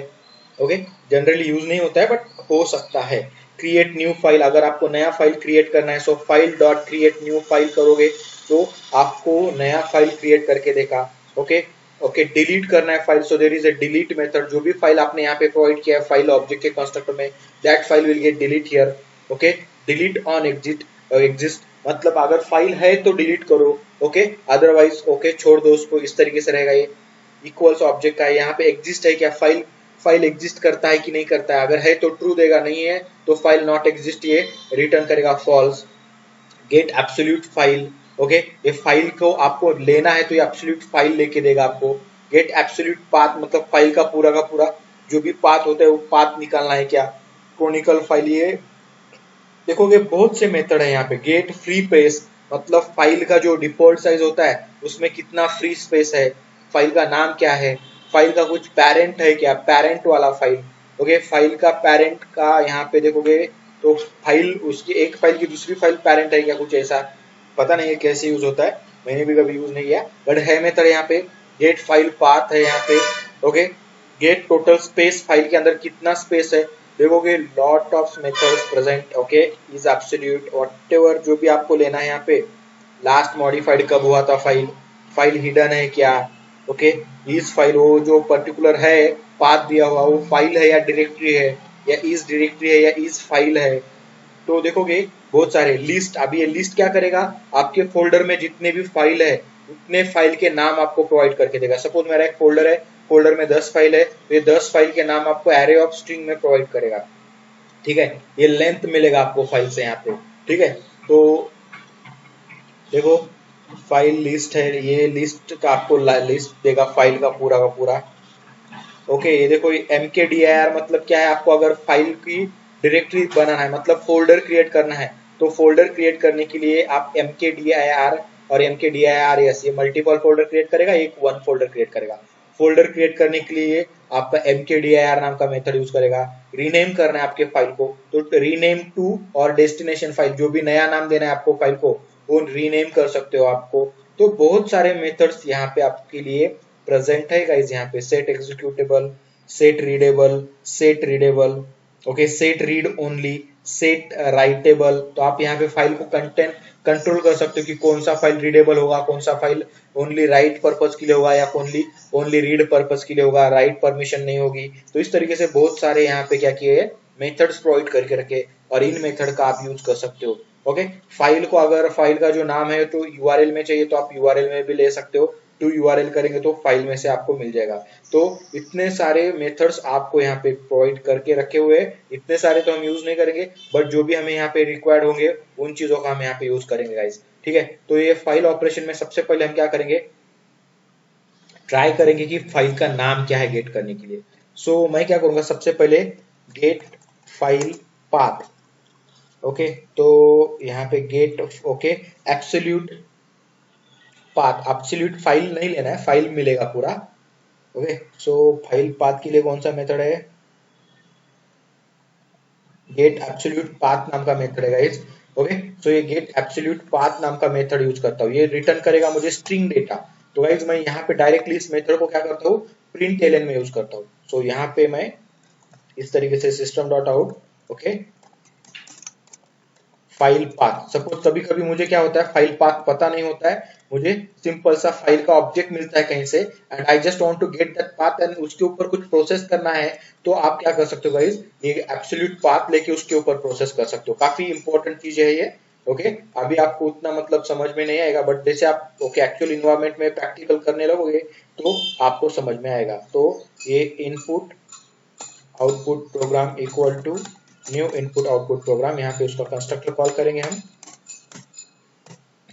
A: ओके, जनरली यूज नहीं होता है बट हो सकता है। क्रिएट न्यू फाइल, अगर आपको नया फाइल क्रिएट करना है so file dot create new file करोगे तो आपको नया फाइल क्रिएट करके देगा। ओके ओके, डिलीट करना है file, so there is a delete method. जो भी फाइल आपने यहाँ पे प्रोवाइड किया है फाइल ऑब्जेक्ट के कंस्ट्रक्टर में, that file will get delete here. Okay, delete on exit exist, मतलब अगर फाइल है तो डिलीट करो, ओके अदरवाइज ओके छोड़ दो उसको, इस तरीके से रहेगा। ये इक्वल्स ऑब्जेक्ट का है, यहाँ पे एग्जिस्ट है क्या फाइल, फाइल एग्जिस्ट करता है कि नहीं करता है, अगर है तो ट्रू देगा, नहीं है तो फाइल नॉट एग्जिस्ट ये रिटर्न करेगा false. Get absolute file, okay, ये फाइल को आपको लेना है तो ये एब्सोल्यूट फाइल लेके देगा आपको। गेट एब्सोल्यूट पाथ मतलब फाइल का पूरा जो भी पाथ होता है वो पाथ निकालना है क्या, क्रॉनिकल फाइल। ये देखोगे बहुत से मेथड है यहाँ पे। गेट फ्री स्पेस मतलब फाइल का जो डिफॉल्ट साइज होता है उसमें कितना फ्री स्पेस है, फाइल का नाम क्या है, फाइल का कुछ पेरेंट है क्या, पेरेंट वाला फाइल, ओके, फाइल का पेरेंट का यहाँ पे देखोगे तो फाइल उसकी एक फाइल की दूसरी फाइल पेरेंट है क्या, कुछ ऐसा पता नहीं है कैसे यूज होता है, मैंने भी कभी यूज नहीं किया, बट है मेथड यहाँ पे। गेट फाइल पाथ है यहाँ पे, okay. Get total space, file के अंदर कितना स्पेस है, देखोगे lot of methods present, okay, is absolute whatever जो भी आपको लेना है यहाँ पे। लास्ट मॉडिफाइड कब हुआ था फाइल, फाइल हिडन है क्या, ओके, इस फाइल वो जो पर्टिकुलर है पाथ दिया हुआ वो फाइल है या डायरेक्टरी है, या इस डायरेक्टरी है या इस फाइल है। तो देखोगे बहुत सारे लिस्ट, अभी ये लिस्ट क्या करेगा, आपके फोल्डर में जितने भी फाइल है उतने फाइल के नाम आपको प्रोवाइड करके देगा। सपोज मेरा एक फोल्डर है, फोल्डर में 10 फाइल है, तो ये 10 फाइल के नाम आपको एरे ऑफ स्ट्रिंग में प्रोवाइड करेगा, ठीक है, ये लेंथ मिलेगा आपको फाइल से यहाँ पे, ठीक है। तो देखो फाइल लिस्ट है, ये लिस्ट का आपको लिस्ट देगा फाइल का पूरा, ओके। ये देखो mkdir मतलब क्या है, आपको अगर फाइल की डायरेक्टरी बनाना है मतलब फोल्डर क्रिएट करना है, तो फोल्डर क्रिएट करने के लिए आप mkdir और mkdirs ये मल्टीपल फोल्डर क्रिएट करेगा, एक वन फोल्डर क्रिएट करेगा। फोल्डर क्रिएट करने के लिए आपका mkdir नाम का मेथड यूज करेगा। रीनेम करना है आपके फाइल को तो रीनेम टू और डेस्टिनेशन फाइल, जो भी नया नाम देना है आपको फाइल को वो रीनेम कर सकते हो आपको। तो बहुत सारे मेथड्स यहाँ पे आपके लिए प्रेजेंट है गाइस। यहाँ पे set executable, set readable, okay, set read only, set writable. तो आप यहाँ पे फाइल को कंटेंट कंट्रोल कर सकते हो कि कौन सा फाइल रीडेबल होगा, कौन सा फाइल ओनली राइट पर्पस के लिए होगा या ओनली ओनली रीड पर्पस के लिए होगा, राइट परमिशन नहीं होगी। तो इस तरीके से बहुत सारे यहाँ पे क्या किए मेथड्स प्रोवाइड करके रखे और इन मेथड का आप यूज कर सकते हो, ओके। फाइल को अगर फाइल का जो नाम है तो यूआरएल में चाहिए तो आप यूआरएल में भी ले सकते हो, टू यूआरएल करेंगे तो फाइल में से आपको मिल जाएगा। तो इतने सारे मेथड्स आपको यहाँ पे प्रोवाइड करके रखे हुए हैं, इतने सारे तो हम यूज नहीं करेंगे बट जो भी हमें यहाँ पे रिक्वायर्ड होंगे उन चीजों का हम यहाँ पे यूज करेंगे गाइस, ठीक है। तो ये फाइल ऑपरेशन में सबसे पहले हम क्या करेंगे, ट्राई करेंगे कि फाइल का नाम क्या है गेट करने के लिए। सो मैं क्या करूंगा, सबसे पहले गेट फाइल पाथ, ओके। तो यहाँ पे get, okay, absolute path, absolute file नहीं लेना है, फाइल मिलेगा पूरा, ओके। सो फाइल पाथ के लिए कौन सा मेथड है, गेट एब्सोल्यूट पाथ नाम का मेथड है गाइस, ओके। सो ये गेट एब्सोल्यूट पाथ नाम का मेथड यूज करता हूँ, ये रिटर्न करेगा मुझे स्ट्रिंग डेटा। तो गाइस मैं यहाँ पे डायरेक्टली इस मेथड को क्या करता हूँ, प्रिंट एलन में यूज करता हूँ। सो यहाँ पे मैं इस तरीके से system dot out, okay, file path. Suppose कभी कभी मुझे क्या होता है फाइल पाथ पता नहीं होता है, मुझे सिंपल सा फाइल का ऑब्जेक्ट मिलता है कहीं से and I just want to get that path and उसके ऊपर कुछ प्रोसेस करना है, तो आप क्या कर सकते हो गाइस, ये एब्सोल्यूट पाथ लेके उसके ऊपर प्रोसेस कर सकते हो। काफी इंपॉर्टेंट चीज है ये, ओके। अभी आपको उतना मतलब समझ में नहीं आएगा बट जैसे आप ओके एक्चुअल इन्वायरमेंट में प्रैक्टिकल करने लगोगे तो आपको समझ में आएगा। तो ये input output program equal to new input output program, यहाँ पे उसका कंस्ट्रक्टर कॉल करेंगे हम,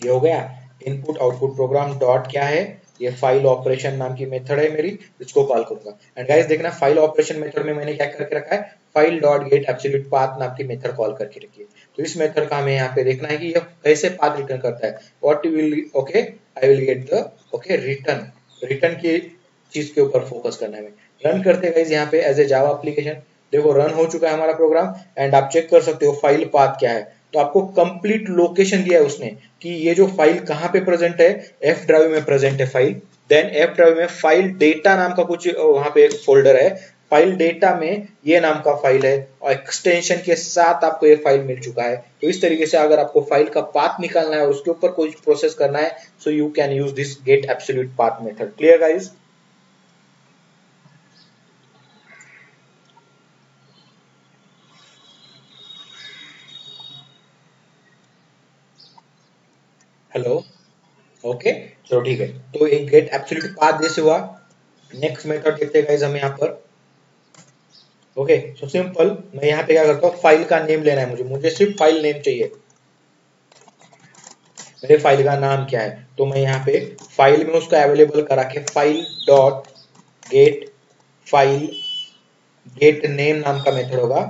A: ये हो गया इनपुट आउटपुट प्रोग्राम डॉट क्या है, ये फाइल ऑपरेशन नाम की मेथड है मेरी, इसको कॉल करूंगा। एंड गाइस देखना फाइल ऑपरेशन मेथड में मैंने क्या करके रखा है, file dot gate absolute path नाम की मेथड कॉल करके रखी है। तो इस मेथड का हमें यहाँ पे देखना है कि यह कैसे पाथ रिटर्न करता है, what will, okay, I will get the, okay, return, return की चीज के ऊपर फोकस करना है। रन करते गाइस यहाँ पे एज ए जावा एप्लीकेशन, देखो रन हो चुका है हमारा प्रोग्राम एंड आप चेक कर सकते हो फाइल पाथ क्या है। तो आपको कंप्लीट लोकेशन दिया है उसने कि ये जो फाइल कहाँ पे प्रेजेंट है, एफ ड्राइव में प्रेजेंट है फाइल, देन एफ ड्राइव में फाइल डेटा नाम का कुछ वहां पे फोल्डर है, फाइल डेटा में ये नाम का फाइल है और एक्सटेंशन के साथ आपको ये फाइल मिल चुका है। तो इस तरीके से अगर आपको फाइल का पाथ निकालना है और उसके ऊपर कोई प्रोसेस करना है so you can use this get absolute path method. Clear guys? Hello, okay, चलो ठीक है। तो एक गेट एब्सोल्यूट पाथ जैसे हुआ, नेक्स्ट मेथड देखते हैं गाइस हम यहाँ पर, ओके सो सिंपल, मैं यहाँ पे क्या करता हूँ, फाइल का नेम लेना है मुझे सिर्फ फाइल नेम चाहिए। मेरे फाइल का नाम क्या है, तो मैं यहाँ पे फाइल में उसको अवेलेबल करा के file dot get file gate name नाम का मेथड होगा,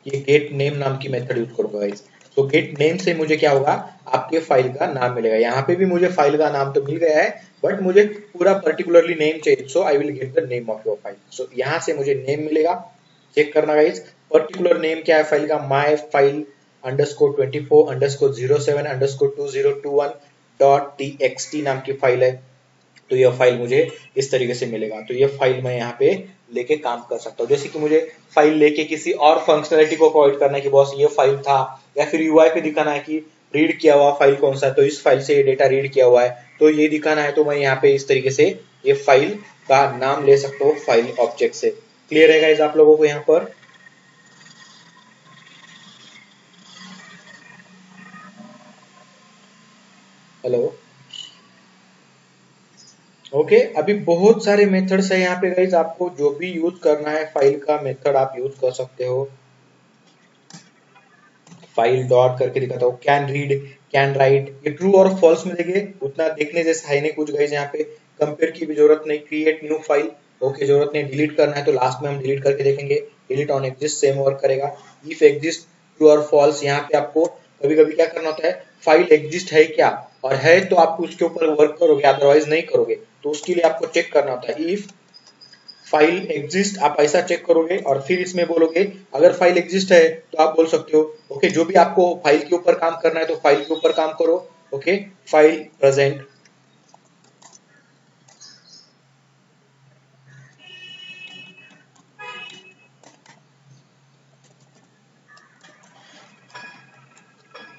A: ये गेट नेम नाम की मेथड यूज करूंगा गाइस। तो गेट नेम से मुझे क्या होगा, आपके फाइल का नाम मिलेगा। यहाँ पे भी मुझे फाइल का नाम तो मिल गया है, बट मुझे पूरा पर्टिकुलरली नेम चाहिए, so I will get the name of your file. So यहाँ से मुझे नेम मिलेगा, चेक करना गाइस। पर्टिकुलर नेम क्या है फाइल का, माई file underscore 24 underscore 07 underscore 2021 dot TXT नाम की फाइल है। तो यह फाइल मुझे इस तरीके से मिलेगा। तो यह फाइल मैं यहाँ पे लेके काम कर सकता हूँ। जैसे कि मुझे फाइल लेके किसी और फंक्शनलिटी को प्रोवाइड करना है कि बॉस ये फाइल था, या फिर यूआई पे दिखाना है कि रीड किया हुआ फाइल कौन सा है, तो इस फाइल से ये डेटा रीड किया हुआ है, तो ये दिखाना है, तो मैं यहाँ पे इस तरीके से ये फाइल का नाम ले सकता हूँ फाइल ऑब्जेक्ट से। क्लियर है गाइस आप लोगों को यहाँ पर? हेलो, ओके अभी बहुत सारे मेथड्स है यहाँ पे गाइज, आपको जो भी यूज करना है फाइल का मेथड आप यूज कर सकते हो। फाइल डॉट करके दिखाता हूँ, कैन रीड, कैन राइट, ये ट्रू और फॉल्स में देखिए उतना देखने जैसे है नहीं कुछ गाइज। यहाँ पे कंपेयर की भी जरूरत नहीं, क्रिएट न्यू फाइल, ओके जरूरत नहीं, डिलीट करना है तो लास्ट में हम डिलीट करके देखेंगे, delete on exist same work करेगा। इफ एग्जिस्ट ट्रू और फॉल्स, यहाँ पे आपको कभी कभी क्या करना होता है, फाइल एग्जिस्ट है क्या, और है तो आप उसके ऊपर वर्क करोगे, अदरवाइज नहीं करोगे। तो उसके लिए आपको चेक करना होता है, इफ फाइल एग्जिस्ट आप ऐसा चेक करोगे और फिर इसमें बोलोगे अगर फाइल एग्जिस्ट है तो आप बोल सकते हो ओके जो भी आपको फाइल के ऊपर काम करना है तो फाइल के ऊपर काम करो, okay file present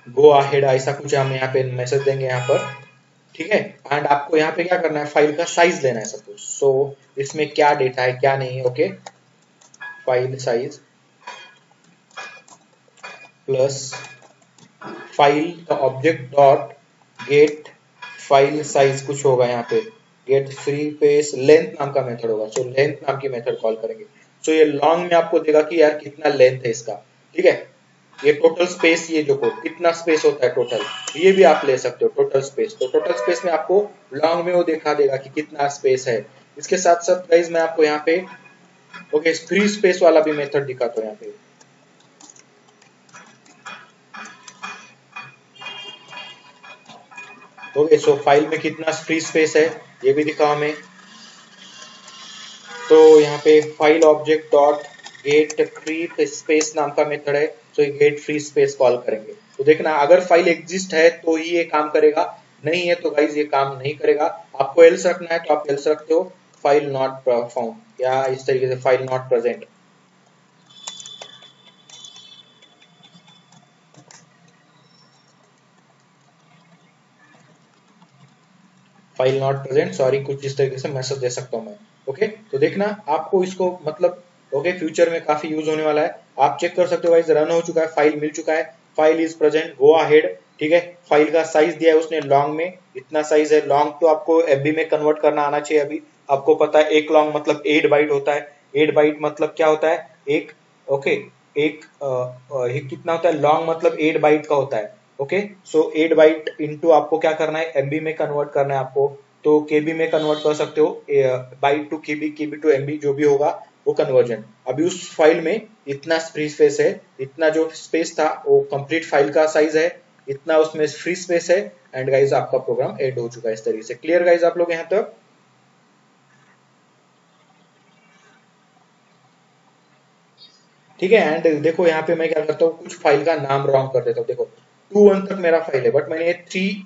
A: go ahead, ऐसा कुछ हम यहाँ पे मैसेज देंगे यहाँ पर, ठीक है। एंड आपको यहाँ पे क्या करना है, फाइल का साइज लेना है सपोज, सो इसमें क्या डेटा है क्या नहीं है, okay file size plus file का object dot get file size कुछ होगा यहाँ पे, गेट फ्री पेस लेंथ नाम का मेथड होगा, सो लेंथ नाम की मेथड कॉल करेंगे। सो ये लॉन्ग में आपको देगा कि यार कितना लेंथ है इसका, ठीक है। ये टोटल स्पेस, ये जो कोड कितना स्पेस होता है टोटल, ये भी आप ले सकते हो टोटल स्पेस। तो टोटल स्पेस में आपको लॉन्ग में वो दिखा देगा कि कितना स्पेस है। इसके साथ साथ गाइस मैं आपको यहाँ पे ओके फ्री स्पेस वाला भी मेथड दिखाता हूँ यहाँ पे। ओके सो फाइल में कितना फ्री स्पेस है ये भी दिखाओ हमें। तो यहाँ पे file object dot get free space नाम का मेथड है, तो ये गेट फ्री स्पेस कॉल करेंगे। तो देखना अगर फाइल एग्जिस्ट है तो ही ये काम करेगा, नहीं है तो गाइज ये काम नहीं करेगा। आपको एल्स रखना है तो आप एल्स रखते हो, फाइल नॉट फाउंड या इस तरीके से file not present, file not present sorry, कुछ इस तरीके से मैसेज दे सकता हूँ मैं। ओके तो देखना आपको इसको मतलब ओके फ्यूचर में काफी यूज होने वाला है। आप चेक कर सकते हो गाइस, रन हो चुका है, फाइल मिल चुका है, file is present go ahead, ठीक है। फाइल का साइज दिया है उसने लॉन्ग में, इतना साइज है। लॉन्ग तो आपको एमबी में कन्वर्ट करना आना चाहिए। अभी आपको पता है एक लॉन्ग मतलब 8 बाइट होता है। 8 बाइट मतलब क्या होता है, एक ओके एक ये कितना होता है, लॉन्ग मतलब 8 बाइट का होता है। ओके सो 8 बाइट इंटू आपको क्या करना है, एमबी में कन्वर्ट करना है आपको, तो केबी में कन्वर्ट कर सकते हो, byte to KB, KB to MB, जो भी होगा वो कन्वर्जन। अभी उस फाइल में इतना फ्री स्पेस है, इतना जो स्पेस था वो कंप्लीट फाइल का साइज है, इतना उसमें फ्री स्पेस है। एंड गाइज आपका प्रोग्राम एड हो चुका है इस तरीके से। क्लियर गाइज आप लोग यहाँ तक? ठीक है। एंड देखो यहाँ पे मैं क्या करता हूँ, कुछ फाइल का नाम रॉन्ग कर देता हूँ। देखो 2 1 तक मेरा फाइल है, बट मैंने 3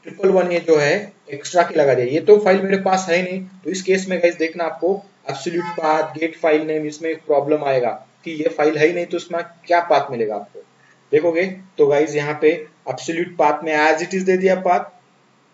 A: 1 1 ये जो है एक्स्ट्रा के लगा दिया, ये तो फाइल मेरे पास है नहीं। तो इस केस में गाइस देखना आपको absolute path get file name, इसमें एक प्रॉब्लम आएगा कि ये फाइल है ही नहीं, तो इसमें क्या पाथ मिलेगा आपको, देखोगे तो गाइस यहाँ पे एब्सोल्यूट पाथ में एज इट इज दे दिया पाथ,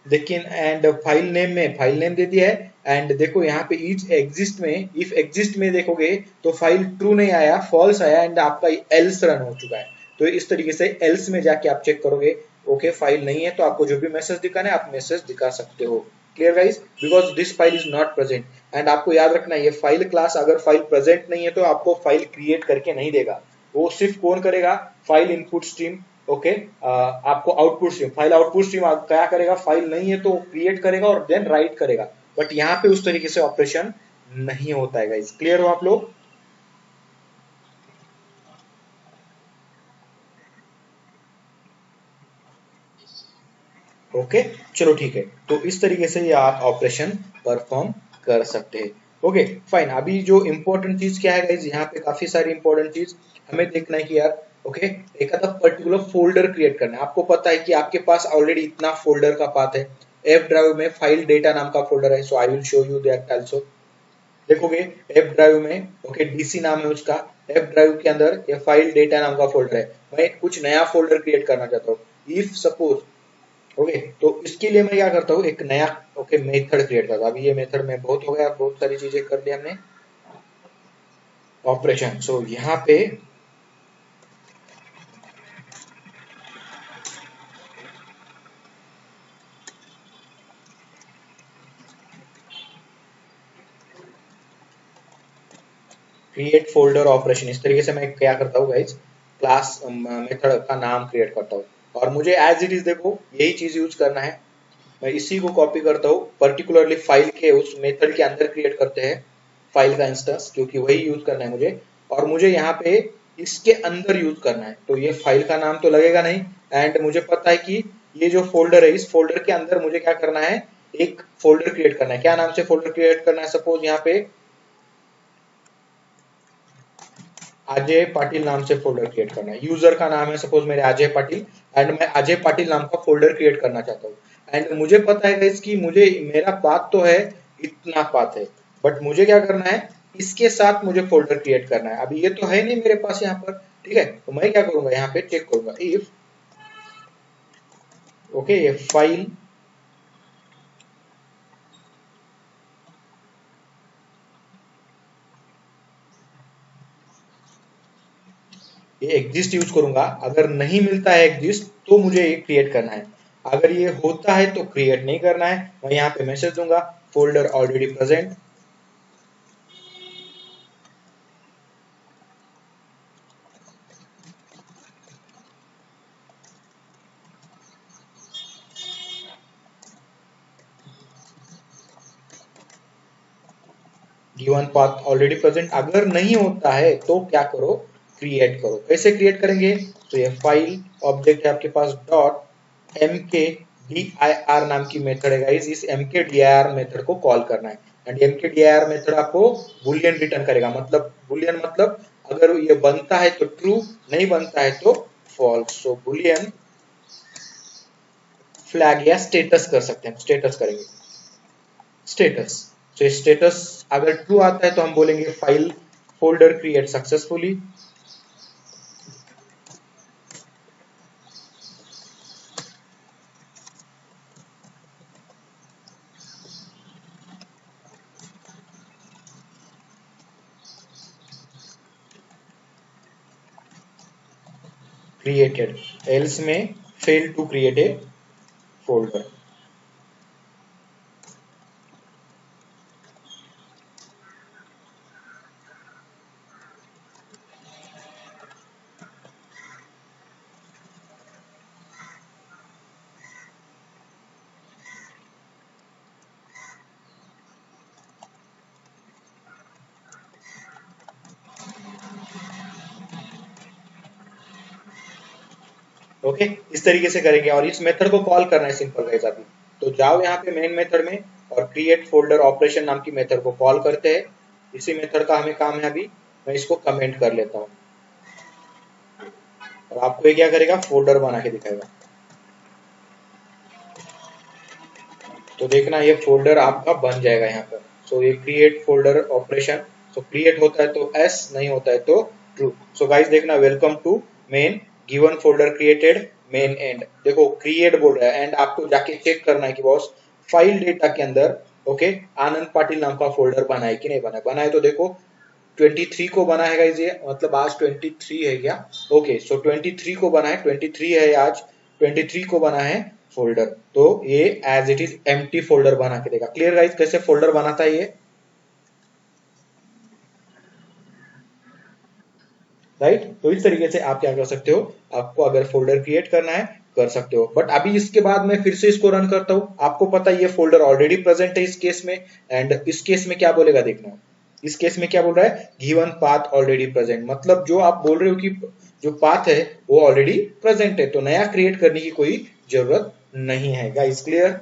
A: लेकिन एंड फाइल नेम में फाइल नेम दे दिया है। एंड देखो यहाँ पे ईच एग्जिस्ट में, इफ एग्जिस्ट में देखोगे तो फाइल ट्रू नहीं आया, फॉल्स आया, एंड आपका एल्स रन हो चुका है। तो इस तरीके से एल्स में जाके आप चेक करोगे, ओके फाइल नहीं है तो आपको जो भी मैसेज दिखाना है आप मैसेज दिखा सकते हो। Clear guys, because this file is not present. And आपको याद रखना है ये फाइल क्लास अगर फाइल प्रेजेंट नहीं है तो आपको फाइल क्रिएट करके नहीं देगा, वो सिर्फ कौन करेगा, फाइल इनपुट स्ट्रीम। ओके, आपको output stream, file output stream क्या करेगा, फाइल नहीं है तो क्रिएट करेगा और देन राइट करेगा, बट यहाँ पे उस तरीके से ऑपरेशन नहीं होता है गाइस। क्लियर हो आप लोग? ओके, चलो ठीक है, तो इस तरीके से ये आप ऑपरेशन परफॉर्म कर सकते हैं। ओके फाइन, अभी जो इंपॉर्टेंट चीज क्या है गाइस, यहाँ पे काफी सारी इंपॉर्टेंट चीज हमें देखना है कि यार ओके, एक आधा पर्टिकुलर फोल्डर क्रिएट करना है। आपको पता है कि आपके पास ऑलरेडी इतना फोल्डर का पाथ है, एफ ड्राइव में फाइल डेटा नाम का फोल्डर है, so I will show you that also. देखोगे एफ ड्राइव में ओके डीसी नाम है उसका, एफ ड्राइव के अंदर ये फाइल डेटा नाम का फोल्डर है। मैं कुछ नया फोल्डर क्रिएट करना चाहता हूँ, इफ सपोज ओके, तो इसके लिए मैं क्या करता हूँ, एक नया ओके मेथड क्रिएट करता हूँ। अभी ये मेथड में बहुत हो गया, बहुत सारी चीजें कर दी हमने ऑपरेशन। सो यहाँ पे क्रिएट फोल्डर ऑपरेशन, इस तरीके से मैं क्या करता हूँ गाइज, क्लास मेथड का नाम क्रिएट करता हूँ और मुझे एज इट इज देखो यही चीज यूज करना है। मैं इसी को कॉपी करता हूँ, पर्टिकुलरली फाइल के उस मेथड के अंदर क्रिएट करते हैं फाइल का इंस्टेंस, क्योंकि वही यूज करना है मुझे, और मुझे यहाँ पे इसके अंदर यूज करना है। तो ये फाइल का नाम तो लगेगा नहीं, एंड मुझे पता है कि ये जो फोल्डर है इस फोल्डर के अंदर मुझे क्या करना है, एक फोल्डर क्रिएट करना है। क्या नाम से फोल्डर क्रिएट करना है, सपोज यहाँ पे अजय पाटिल नाम से फोल्डर क्रिएट करना है। यूजर का नाम है सपोज मेरे अजय पाटिल, एंड मैं अजय पाटिल नाम का फोल्डर क्रिएट करना चाहता हूँ। एंड मुझे पता है इसकी, मुझे मेरा पाथ तो है इतना पाथ है, बट मुझे क्या करना है, इसके साथ मुझे फोल्डर क्रिएट करना है। अभी ये तो है नहीं मेरे पास यहाँ पर, ठीक है, तो मैं क्या करूंगा, यहाँ पे चेक करूंगा इफ ओके ये फाइल ये एग्जिस्ट यूज करूंगा। अगर नहीं मिलता है एग्जिस्ट तो मुझे ये क्रिएट करना है, अगर ये होता है तो क्रिएट नहीं करना है। मैं यहाँ पे मैसेज दूंगा folder already present. Given path already present. अगर नहीं होता है तो क्या करो, क्रिएट करो। कैसे क्रिएट करेंगे, तो ये फाइल ऑब्जेक्ट है आपके पास, डॉट एम के डी आई आर नाम की मेथड है गाइस, इस एम के डी आई आर मेथड को कॉल करना है। एंड एम के डी आई आर मेथड आपको बुलियन रिटर्न करेगा, मतलब बुलियन मतलब अगर ये बनता है तो ट्रू, नहीं बनता है तो फॉल्स। सो बुलियन फ्लैग या स्टेटस कर सकते हैं, स्टेटस करेंगे स्टेटस। तो स्टेटस अगर ट्रू आता है तो हम बोलेंगे file folder create successfully. Created, else में fail to create a folder. Okay इस तरीके से करेंगे और इस मेथड को कॉल करना है सिंपल गाइस। अभी तो जाओ यहाँ पे मेन मेथड में और क्रिएट फोल्डर ऑपरेशन नाम की मेथड को कॉल करते हैं। इसी मेथड का हमें काम है। अभी मैं इसको कमेंट कर लेता हूँ और आपको ये क्या करेगा, फोल्डर बना के दिखाएगा। तो देखना ये फोल्डर आपका बन जाएगा यहाँ पर। सो ये create folder operation, so create होता है तो एस, नहीं होता है तो ट्रू। सो गाइस देखना, welcome to main, given folder created, main end. देखो क्रिएट बोल रहा है एंड आपको जाके चेक करना है कि बॉस फाइल डेटा के अंदर ओके आनंद पाटिल नाम का फोल्डर बना है कि नहीं बना है। बना है तो देखो 23 को बना है गाइस, ये मतलब आज 23 है क्या, ओके सो 23 को बना है, 23 है आज, 23 को बना है। फोल्डर, तो ये as it is empty folder बना के देगा। क्लियर गाइस कैसे फोल्डर बनाता है ये, राइट। तो इस तरीके से आप क्या कर सकते हो, आपको अगर फोल्डर क्रिएट करना है कर सकते हो। बट अभी इसके बाद मैं फिर से इसको रन करता हूँ, आपको पता है ये फोल्डर ऑलरेडी प्रेजेंट है इस केस में, एंड इस केस में क्या बोलेगा देखना, इस केस में क्या बोल रहा है, गिवन पाथ ऑलरेडी प्रेजेंट, मतलब जो आप बोल रहे हो कि जो पाथ है वो ऑलरेडी प्रेजेंट है, तो नया क्रिएट करने की कोई जरूरत नहीं है गाइस। Clear,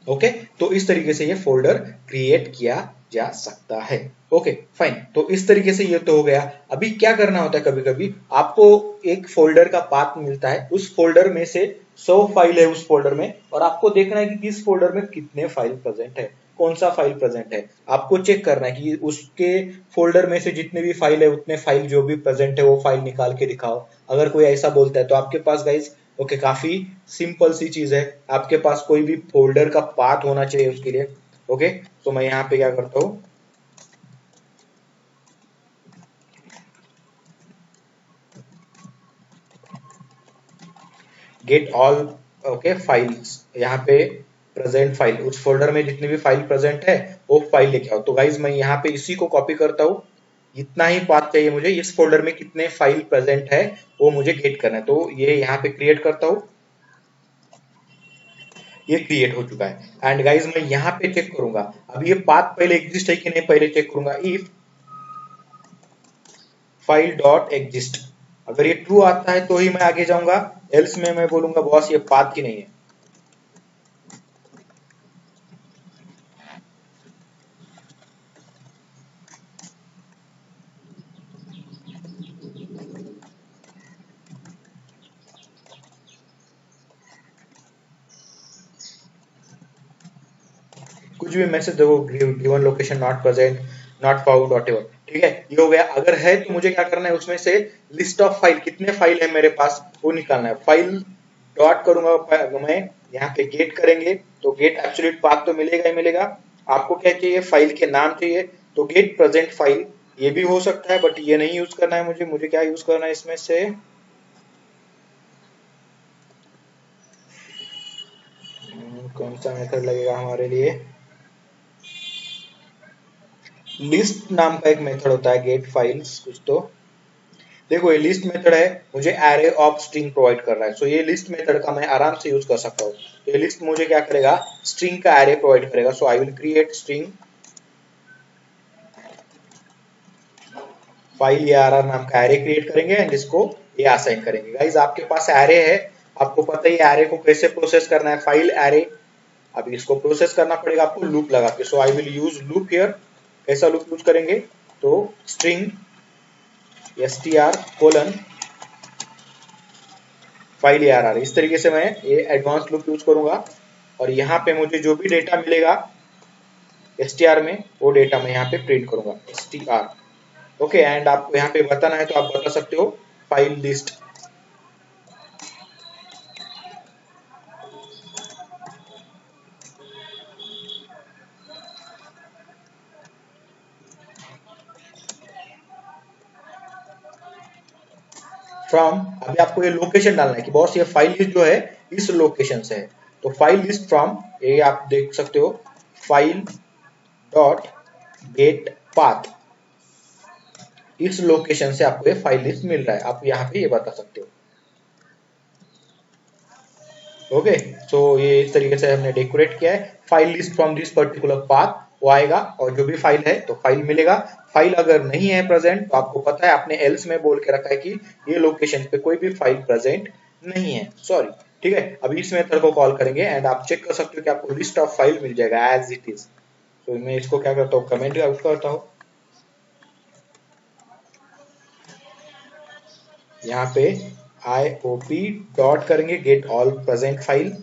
A: okay. तो इस तरीके से ये फोल्डर क्रिएट किया जा सकता है। ओके फाइन, तो इस तरीके से ये तो हो गया। अभी क्या करना होता है, कभी कभी आपको एक फोल्डर का पाथ मिलता है, उस फोल्डर में से 100 फाइल है उस फोल्डर में, और आपको देखना है कि किस फोल्डर में कितने फाइल प्रेजेंट है, कौन सा फाइल प्रेजेंट है। आपको चेक करना है कि उसके फोल्डर में से जितने भी फाइल है उतने फाइल जो भी प्रेजेंट है वो फाइल निकाल के दिखाओ। अगर कोई ऐसा बोलता है तो आपके पास गाइस, ओके, काफी सिंपल सी चीज है, आपके पास कोई भी फोल्डर का पाथ होना चाहिए उसके लिए। ओके, तो मैं यहाँ पे क्या करता हूँ, गेट ऑल, ओके फाइल्स, यहाँ पे प्रेजेंट फाइल, उस फोल्डर में जितनी भी फाइल प्रेजेंट है वो फाइल लेके आओ। तो गाइज मैं यहाँ पे इसी को कॉपी करता हूँ, इतना ही पाथ चाहिए मुझे, इस फोल्डर में कितने फाइल प्रेजेंट है वो मुझे गेट करना है। तो ये यहाँ पे क्रिएट करता हूँ, ये क्रिएट हो चुका है। एंड गाइज मैं यहाँ पे चेक करूंगा, अब ये पाथ पहले एग्जिस्ट है कि नहीं, पहले चेक करूंगा। इफ फाइल डॉट एग्जिस्ट, अगर ये ट्रू आता है तो ही मैं आगे जाऊंगा, एल्स में मैं बोलूंगा बॉस ये पाथ की नहीं है। कुछ भी मैसेज देखो, given location not present, not found, whatever, ठीक है, ये हो गया। अगर है तो मुझे क्या करना है, उसमें से लिस्ट ऑफ फाइल, कितने फाइल है मेरे पास वो निकालना है। फाइल डॉट करूंगा मैं, यहाँ पे गेट करेंगे तो गेट एब्सोल्यूट पाथ तो मिलेगा ही मिलेगा। आपको क्या चाहिए, फाइल के नाम चाहिए, तो गेट प्रेजेंट फाइल, ये भी हो सकता है बट ये नहीं यूज करना है मुझे, मुझे क्या यूज करना है इसमें से, कौन सा मेथड लगेगा हमारे लिए, लिस्ट नाम का एक मेथड होता है, गेट फाइल्स कुछ तो, देखो ये लिस्ट मेथड है, मुझे एरे ऑफ स्ट्रिंग प्रोवाइड कर रहा है, सो ये लिस्ट मेथड का मैं आराम से यूज कर सकता हूँ। तो ये लिस्ट मुझे क्या करेगा, स्ट्रिंग का एरे प्रोवाइड करेगा, so I will create string file या आर नाम का एरे क्रिएट करेंगे एंड इसको ये असाइन करेंगे। गाइज आपके पास एरे है, आपको पता ही एरे को कैसे प्रोसेस करना है, फाइल एरे, अभी इसको प्रोसेस करना पड़ेगा आपको लूप लगा के, so I will use loop here. कैसा लूप यूज करेंगे, तो string str colon file ARR, इस तरीके से मैं ये एडवांस लूप यूज करूंगा, और यहाँ पे मुझे जो भी डेटा मिलेगा str में वो डेटा मैं यहाँ पे प्रिंट करूंगा str। ओके, एंड आपको यहाँ पे बताना है तो आप बता सकते हो फाइल लिस्ट, फ्रॉम, अभी आपको ये लोकेशन डालना है कि बॉस ये फाइल लिस्ट जो है इस लोकेशन से है, तो फाइल लिस्ट फ्रॉम, ये आप देख सकते हो, फाइल डॉट गेट पाथ, इस लोकेशन से आपको ये फाइल लिस्ट मिल रहा है, आप यहाँ पे ये बता सकते हो। ओके, सो ये इस तरीके से हमने डेकोरेट किया है, file list from this particular path वो आएगा, और जो भी फाइल है तो फाइल मिलेगा। फाइल अगर नहीं है प्रेजेंट तो आपको पता है आपने एल्स में बोल के रखा है कि ये लोकेशन पे कोई भी फाइल प्रेजेंट नहीं है, सॉरी, ठीक है। अभी इस मेथड को कॉल करेंगे एंड आप चेक कर सकते हो कि आपको लिस्ट ऑफ फाइल मिल जाएगा एज इट इज। तो मैं इसको क्या करता हूँ, कमेंट आउट करता हूँ, यहाँ पे IOP डॉट करेंगे get all present file,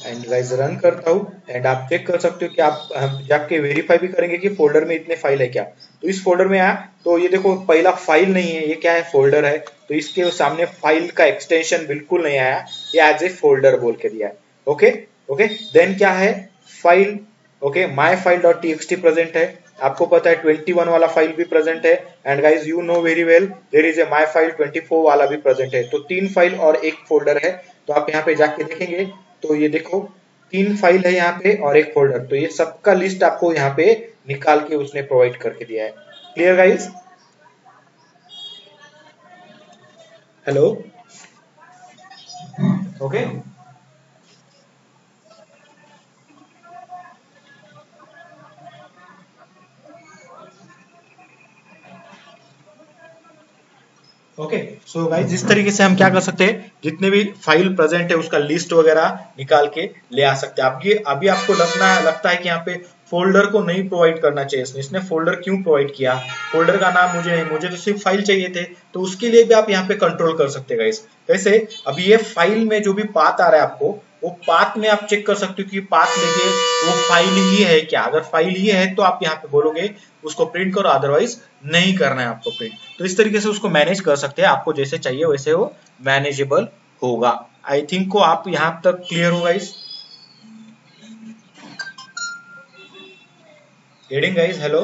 A: and guys run करता हूँ, एंड आप चेक कर सकते हो कि आप जाके वेरीफाई भी करेंगे कि फोल्डर में इतने फाइल है क्या। तो इस फोल्डर में आया तो ये देखो पहला फाइल नहीं है, ये क्या है, फोल्डर है, तो इसके सामने फाइल का एक्सटेंशन बिल्कुल नहीं आया, ये एज ए फोल्डर बोल के दिया है। ओके ओके, देन क्या है, file, okay my file dot txt present है, आपको पता है 21 वाला फाइल भी प्रेजेंट है, and guys you know very well there is a my file 24 वाला भी प्रेजेंट है। तो 3 फाइल और एक फोल्डर है। तो आप यहाँ पे जाके देखेंगे तो ये देखो 3 फाइल है यहाँ पे और एक फोल्डर, तो ये सबका लिस्ट आपको यहाँ पे निकाल के उसने प्रोवाइड करके दिया है। Clear guys? Hello, okay. Okay, so guys इस तरीके से हम क्या कर सकते हैं, जितने भी फाइल प्रेजेंट है उसका लिस्ट वगैरह निकाल के ले आ सकते हैं। अब ये अभी आपको लगता है कि यहाँ पे फोल्डर को नहीं प्रोवाइड करना चाहिए, इसने फोल्डर क्यों प्रोवाइड किया, फोल्डर का नाम मुझे नहीं, मुझे तो सिर्फ फाइल चाहिए थे। तो उसके लिए भी आप यहाँ पे कंट्रोल कर सकते हैं गाइस। कैसे? अभी ये फाइल में जो भी पाथ आ रहा है आपको, वो पाथ में आप चेक कर सकते हो कि पाथ लेके वो फाइल ही है क्या। अगर फाइल ही है तो आप यहाँ पे बोलोगे उसको प्रिंट करो, अदरवाइज नहीं करना है आपको प्रिंट। तो इस तरीके से उसको मैनेज कर सकते हैं, आपको जैसे चाहिए वैसे वो मैनेजेबल होगा। आई थिंक को आप यहाँ तक क्लियर होगा इस गेटिंग गाइस? Hello,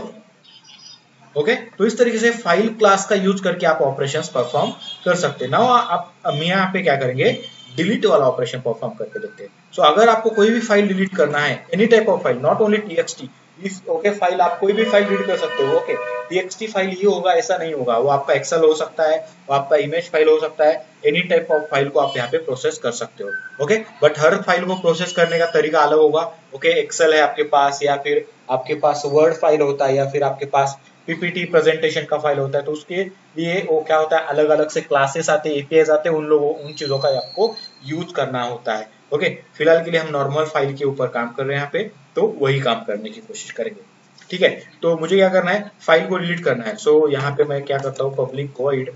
A: okay. तो इस तरीके से फाइल क्लास का यूज करके आप ऑपरेशंस परफॉर्म कर सकते हैं। नाउ आप यहाँ पे क्या करेंगे, डिलीट वाला ऑपरेशन परफॉर्म करके देखते हैं। सो अगर आपको कोई भी फाइल डिलीट करना है, any type of file, not only TXT, इस ओके फाइल आप कोई भी फाइल डिलीट कर सकते हो। ओके, टीएक्सटी फाइल ही होगा ऐसा नहीं होगा, वो आपका एक्सेल हो सकता है, वो आपका इमेज फाइल हो सकता है, एनी टाइप ऑफ फाइल को आप यहाँ पे प्रोसेस कर सकते हो। ओके, बट हर फाइल को प्रोसेस करने का तरीका अलग होगा। ओके, एक्सेल है आपके पास, या फिर आपके पास वर्ड फाइल होता है, या फिर आपके पास पीपीटी प्रेजेंटेशन का फाइल होता है, तो उसके लिए वो क्या होता है, अलग अलग से क्लासेस आते हैं, एपीआईज आते हैं, उन चीजों का आपको यूज करना होता है। ओके, फिलहाल के लिए हम नॉर्मल फाइल के ऊपर काम कर रहे हैं यहाँ पे, तो वही काम करने की कोशिश करेंगे। ठीक है, तो मुझे क्या करना है, फाइल को डिलीट करना है। सो यहाँ पे मैं क्या करता हूँ, public void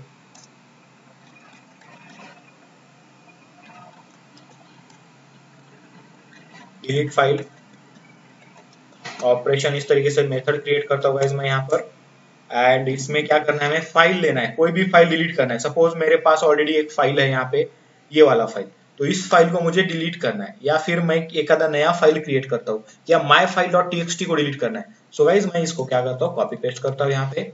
A: delete file operation, इस तरीके से मेथड क्रिएट करता हूँ गाइस मैं यहाँ पर। एंड इसमें क्या करना है, हमें फाइल लेना है, कोई भी फाइल डिलीट करना है। सपोज मेरे पास ऑलरेडी एक फाइल है यहाँ पे, ये वाला फाइल, तो इस फाइल को मुझे डिलीट करना है, या फिर मैं एक आधा नया फाइल क्रिएट करता हूँ, या माई फाइल डॉट टीएक्सटी को डिलीट करना है। सो गाइज मैं इसको क्या करता हूँ, कॉपी पेस्ट करता हूँ यहाँ पे,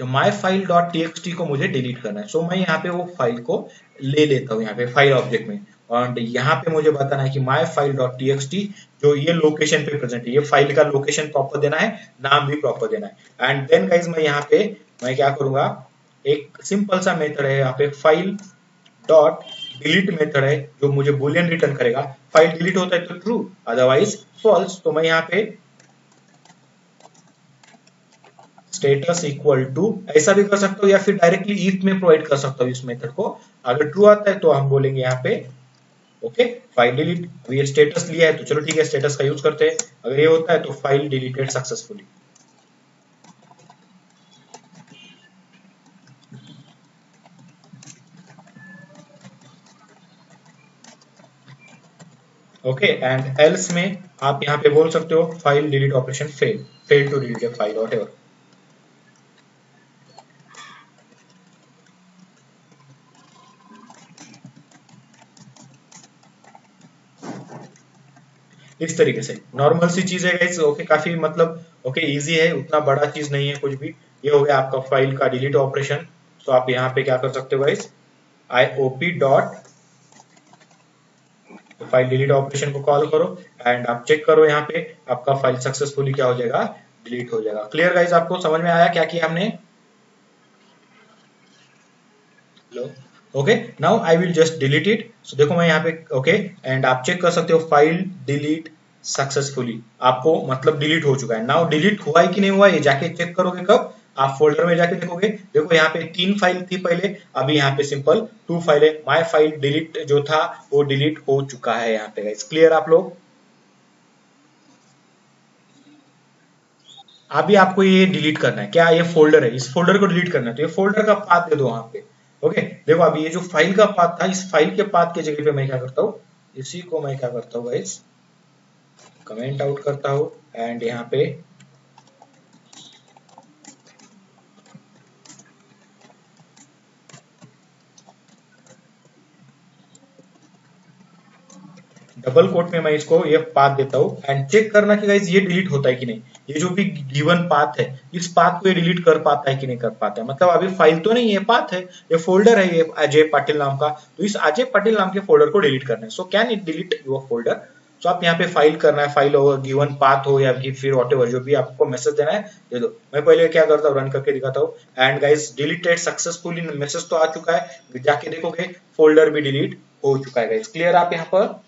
A: जो माई फाइल डॉट टीएक्सटी को मुझे डिलीट करना है। सो मैं यहाँ पे वो फाइल को ले लेता हूँ यहाँ पे फाइल ऑब्जेक्ट में, और यहाँ पे मुझे बताना है कि माई फाइल डॉट टीएक्सटी जो ये लोकेशन पे प्रेजेंट है, ये फाइल का लोकेशन प्रॉपर देना है, नाम भी प्रॉपर देना है। एंड देन गाइज मैं यहाँ पे मैं क्या करूंगा, एक सिंपल सा मेथड है यहाँ पे, फाइल डॉट डिलीट मेथड है, जो मुझे बुलियन रिटर्न करेगा। फाइल डिलीट होता है तो ट्रू, अदरवाइज फॉल्स। तो मैं यहाँ पे स्टेटस इक्वल टू ऐसा भी कर सकता हूँ, या फिर डायरेक्टली इफ में प्रोवाइड कर सकता हूँ इस मेथड को। अगर ट्रू आता है तो हम बोलेंगे यहाँ पे ओके फाइल डिलीट। अभी ये स्टेटस लिया है तो चलो ठीक है, स्टेटस का यूज करते हैं। अगर ये होता है तो file deleted successfully. Okay, and else में आप यहाँ पे बोल सकते हो file delete operation fail to delete a file whatever. इस तरीके से नॉर्मल सी चीज है गाइस। ओके, काफी मतलब ओके इजी है, उतना बड़ा चीज नहीं है कुछ भी। ये हो गया आपका फाइल का डिलीट ऑपरेशन। तो आप यहाँ पे क्या कर सकते हो guys, IOP dot file delete operation को कॉल करो, एंड आप चेक करो यहाँ पे आपका फाइल सक्सेसफुली क्या हो जाएगा, डिलीट हो जाएगा। Clear guys? आपको समझ में आया क्या किया हमने? Okay, now I will just delete it. So देखो मैं यहाँ पे ओके, एंड आप चेक कर सकते हो फाइल डिलीट सक्सेसफुली, आपको मतलब डिलीट हो चुका है। नाउ डिलीट हुआ है कि नहीं हुआ, ये जाके चेक करोगे कब, आप फोल्डर में जाके देखोगे। देखो यहाँ पे 3 फाइल थी पहले, अभी यहाँ पे सिंपल 2 फाइल है। माई फाइल डिलीट जो था वो डिलीट हो चुका है यहाँ पे गाइस। क्लियर आप लोग? अभी आपको ये डिलीट करना है क्या, ये फोल्डर है, इस फोल्डर को डिलीट करना है, तो ये फोल्डर का पाथ दे दो वहां पे। ओके, देखो अभी ये जो फाइल का पाथ था, इस फाइल के पाथ के जगह पे मैं क्या करता हूँ, इसी को मैं क्या करता हूँ गाइस, कमेंट आउट करता हूँ, एंड यहाँ पे डबल कोट में मैं इसको ये पाथ देता हूँ, एंड चेक करना कि गाइस ये डिलीट होता है कि नहीं। ये जो भी गिवन पाथ है, इस पाथ को ये डिलीट कर पाता है कि नहीं कर पाता है, मतलब अभी फाइल तो नहीं है, पाथ है, ये फोल्डर है, ये अजय पाटिल नाम का, तो इस अजय पाटिल नाम के फोल्डर को डिलीट करना है। So can it delete your folder? तो आप यहाँ पे फाइल करना है, फाइल हो, गिवन पाथ हो, या फिर वॉटेवर जो भी आपको मैसेज देना है दे दो। मैं पहले क्या करता हूँ, रन करके दिखाता हूँ। And guys deleted successfully, message तो आ चुका है, जाके देखोगे फोल्डर भी डिलीट हो चुका है गाइस। क्लियर आप यहाँ पर?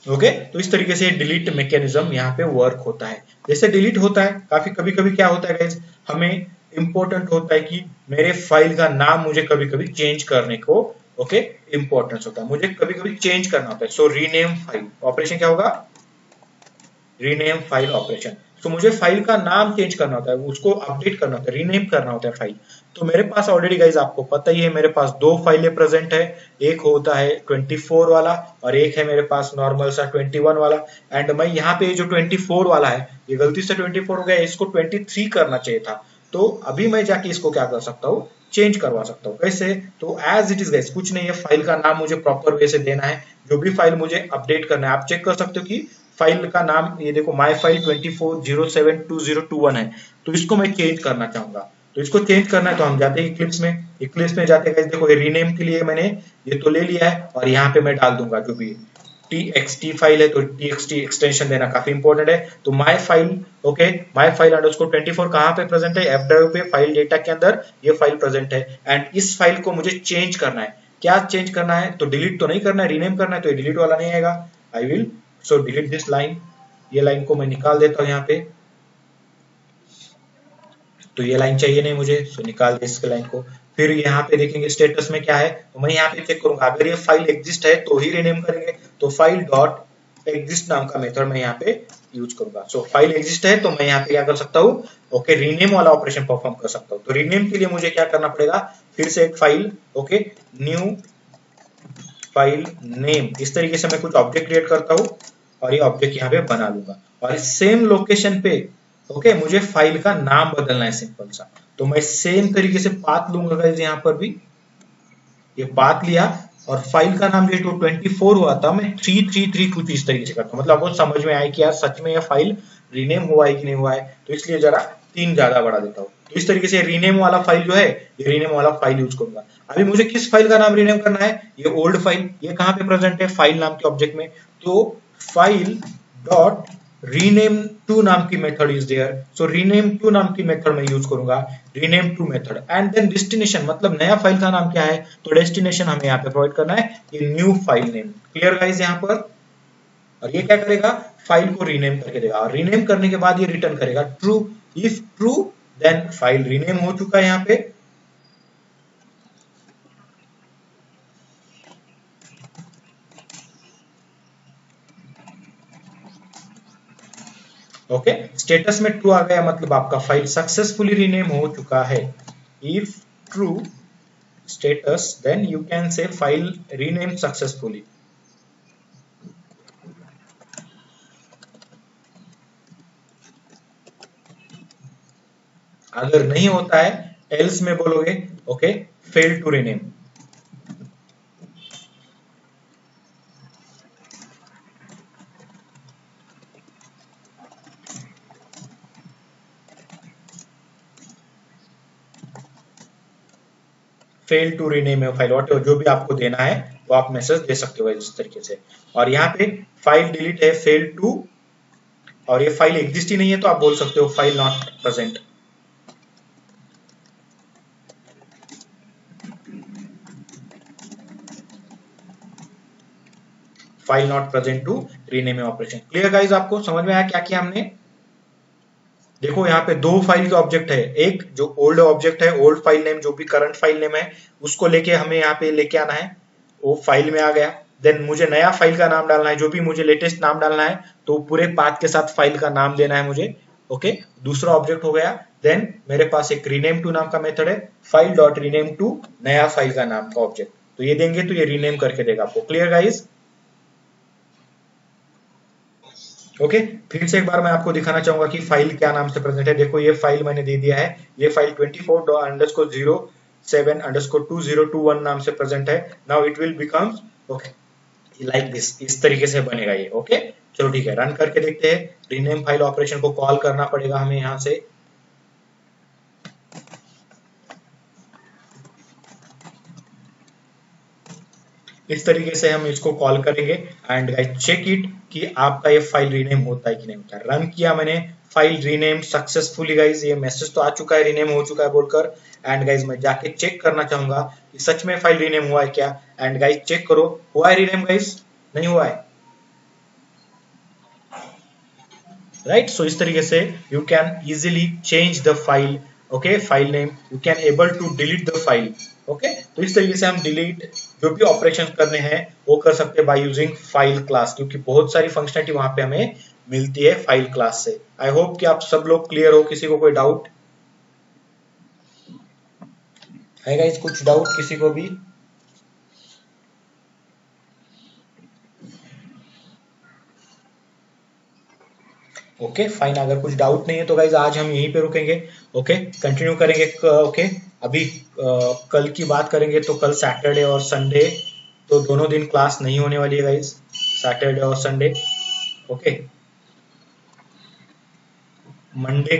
A: ओके तो इस तरीके से डिलीट मैकेनिज्म यहाँ पे वर्क होता है। जैसे डिलीट होता है, काफी कभी कभी क्या होता है गाइस, हमें इंपॉर्टेंट होता है कि मेरे फाइल का नाम मुझे कभी कभी चेंज करने को, ओके इंपॉर्टेंस होता है, मुझे कभी कभी चेंज करना होता है। सो रीनेम फाइल ऑपरेशन क्या होगा, रीनेम फाइल ऑपरेशन। तो मुझे फाइल का नाम चेंज करना होता है, उसको अपडेट करना होता है, रीनेम करना होता है फाइल। तो मेरे पास ऑलरेडी गाइज आपको पता ही है, मेरे पास दो फाइलें प्रेजेंट है, एक होता है 24 वाला और एक है मेरे पास नॉर्मल सा 21 वाला। एंड मैं यहाँ पे जो 24 वाला है, ये गलती से 24 हो गया, इसको 23 करना चाहिए था। तो अभी मैं जाके इसको क्या कर सकता हूँ, चेंज करवा सकता हूँ। कैसे? तो एज इट इज गाइस, कुछ नहीं है, फाइल का नाम मुझे प्रॉपर वे से देना है, जो भी फाइल मुझे अपडेट करना है। आप चेक कर सकते हो कि फाइल का नाम ये देखो, माई फाइल 24072021 है, तो इसको मैं चेंज करना चाहूंगा। तो इसको चेंज करना है तो हम जाते हैं इक्लिप्स में, इक्लिप्स में जाते हैं, देखो ये रीनेम के लिए मैंने ये तो ले लिया है, और यहाँ पे मैं डाल दूंगा जो भी txt फाइल है, तो txt एक्सटेंशन देना काफी इंपॉर्टेंट है। तो my file, okay my file underscore 24 कहाँ पे प्रेजेंट है, एफ ड्राइव पे फाइल डेटा के अंदर ये फाइल प्रेजेंट है। एंड इस फाइल को मुझे चेंज करना है। क्या चेंज करना है? तो डिलीट तो नहीं करना है, रीनेम करना है, तो ये डिलीट वाला नहीं आएगा। I will so delete this line, ये लाइन को मैं निकाल देता हूँ यहाँ पे, तो ये लाइन चाहिए नहीं मुझे, सो निकाल दे इसके लाइन को। फिर यहाँ पे देखेंगे स्टेटस में क्या है, तो मैं यहाँ पे चेक करूंगा, अगर ये फाइल एग्जिस्ट है तो ही रीनेम करेंगे, तो फाइल डॉट एग्जिस्ट नाम का मेथड मैं यहाँ पे यूज करूंगा। सो फाइल एग्जिस्ट है तो मैं यहाँ पे क्या कर सकता हूँ, ओके रीनेम वाला ऑपरेशन परफॉर्म कर सकता हूँ। तो रीनेम के लिए मुझे क्या करना पड़ेगा, फिर से एक file, okay new file name, इस तरीके से मैं कुछ ऑब्जेक्ट क्रिएट करता हूँ और ये ऑब्जेक्ट यहाँ पे बना लूंगा। और सेम लोकेशन पे, ओके मुझे फाइल का नाम बदलना है सिंपल सा, तो मैं सेम तरीके से पाथ लूंगा गाइस, यहाँ पर भी ये पाथ लिया और फाइल का नाम जो 24 हुआ था, मैं 333 कुछ इस तरीके से करता हूँ, मतलब आपको समझ में आए कि यार सच में यह फाइल रीनेम हुआ है कि नहीं हुआ है, तो इसलिए जरा 3 ज्यादा बढ़ा देता हूँ। तो इस तरीके से रीनेम वाला फाइल जो है, ये रीनेम वाला फाइल यूज करूंगा। अभी मुझे किस फाइल का नाम रीनेम करना है, ये ओल्ड फाइल, ये कहाँ पे प्रेजेंट है, फाइल नाम के ऑब्जेक्ट में, तो फाइल डॉट रीनेम टू नाम की method is there, so rename to नाम की मेथड मैं यूज करूंगा, rename to method. And then destination, मतलब नया फाइल का नाम क्या है, तो डेस्टिनेशन हमें यहाँ पे प्रोवाइड करना है, ये new file name. Clear guys यहाँ पर? और ये क्या करेगा, फाइल को रीनेम करके देगा, और रीनेम करने के बाद ये रिटर्न करेगा true, if true then file rename हो चुका है यहाँ पे। ओके स्टेटस में ट्रू आ गया, मतलब आपका फाइल सक्सेसफुली रीनेम हो चुका है। If true status then you can say file rename successfully। अगर नहीं होता है else में बोलोगे okay fail to rename। Fail to rename file, what जो भी आपको देना है वो आप मैसेज दे सकते हो इस तरीके से। और यहाँ पे फाइल डिलीट है, फेल टू, और ये फाइल एग्जिस्ट ही नहीं है तो आप बोल सकते हो file not present. File not present to rename operation. Clear guys, आपको समझ में आया क्या किया हमने? देखो यहाँ पे दो फाइल के ऑब्जेक्ट है, एक जो ओल्ड ऑब्जेक्ट है, ओल्ड फाइल नेम जो भी करंट फाइल नेम है उसको लेके हमें यहाँ पे लेके आना है, वो फाइल में आ गया। देन मुझे नया फाइल का नाम डालना है, जो भी मुझे लेटेस्ट नाम डालना है, तो पूरे पाथ के साथ फाइल का नाम देना है मुझे। ओके दूसरा ऑब्जेक्ट हो गया। देन मेरे पास एक रीनेम टू नाम का मेथड है, फाइल डॉट रीनेम टू नया फाइल का नाम का ऑब्जेक्ट, तो ये देंगे तो ये रीनेम करके देगा आपको। Clear guys? ओके फिर से एक बार मैं आपको दिखाना चाहूंगा कि फाइल क्या नाम से प्रेजेंट है। देखो ये फाइल मैंने दे दिया है, ये फाइल 24_07_2021 नाम से प्रेजेंट है। Now it will become okay, like this, इस तरीके से बनेगा ये। ओके चलो ठीक है, रन करके देखते हैं। रीनेम फाइल ऑपरेशन को कॉल करना पड़ेगा हमें यहां से। इस तरीके से हम इसको कॉल करेंगे एंड गाइस चेक इट कि आपका ये फाइल रीनेम होता है कि नहीं होता है। रन किया मैंने, फाइल रीनेम सक्सेसफुली गाइस, ये मैसेज तो आ चुका है रीनेम हो चुका है बोलकर। एंड गाइस मैं जाके चेक करना चाहूंगा कि सच में फाइल रीनेम हुआ है क्या। एंड गाइस चेक करो, हुआ है रीनेम गाइस, नहीं हुआ है, राइट। सो इस तरीके से you can easily change the file, okay file name, you can able to delete the file. Okay तो इस तरीके से हम डिलीट जो भी ऑपरेशन करने हैं वो कर सकते हैं बाय यूजिंग फाइल क्लास, क्योंकि बहुत सारी फंक्शनलिटी वहां पे हमें मिलती है फाइल क्लास से। आई होप कि आप सब लोग क्लियर हो, किसी को कोई डाउट है गाइस, कुछ डाउट किसी को भी? ओके फाइन, अगर कुछ डाउट नहीं है तो गाइज आज हम यहीं पे रुकेंगे। ओके कंटिन्यू करेंगे। ओके अभी कल की बात करेंगे तो कल सैटरडे और संडे तो दोनों दिन क्लास नहीं होने वाली है गाइज, सैटरडे और संडे। Okay Monday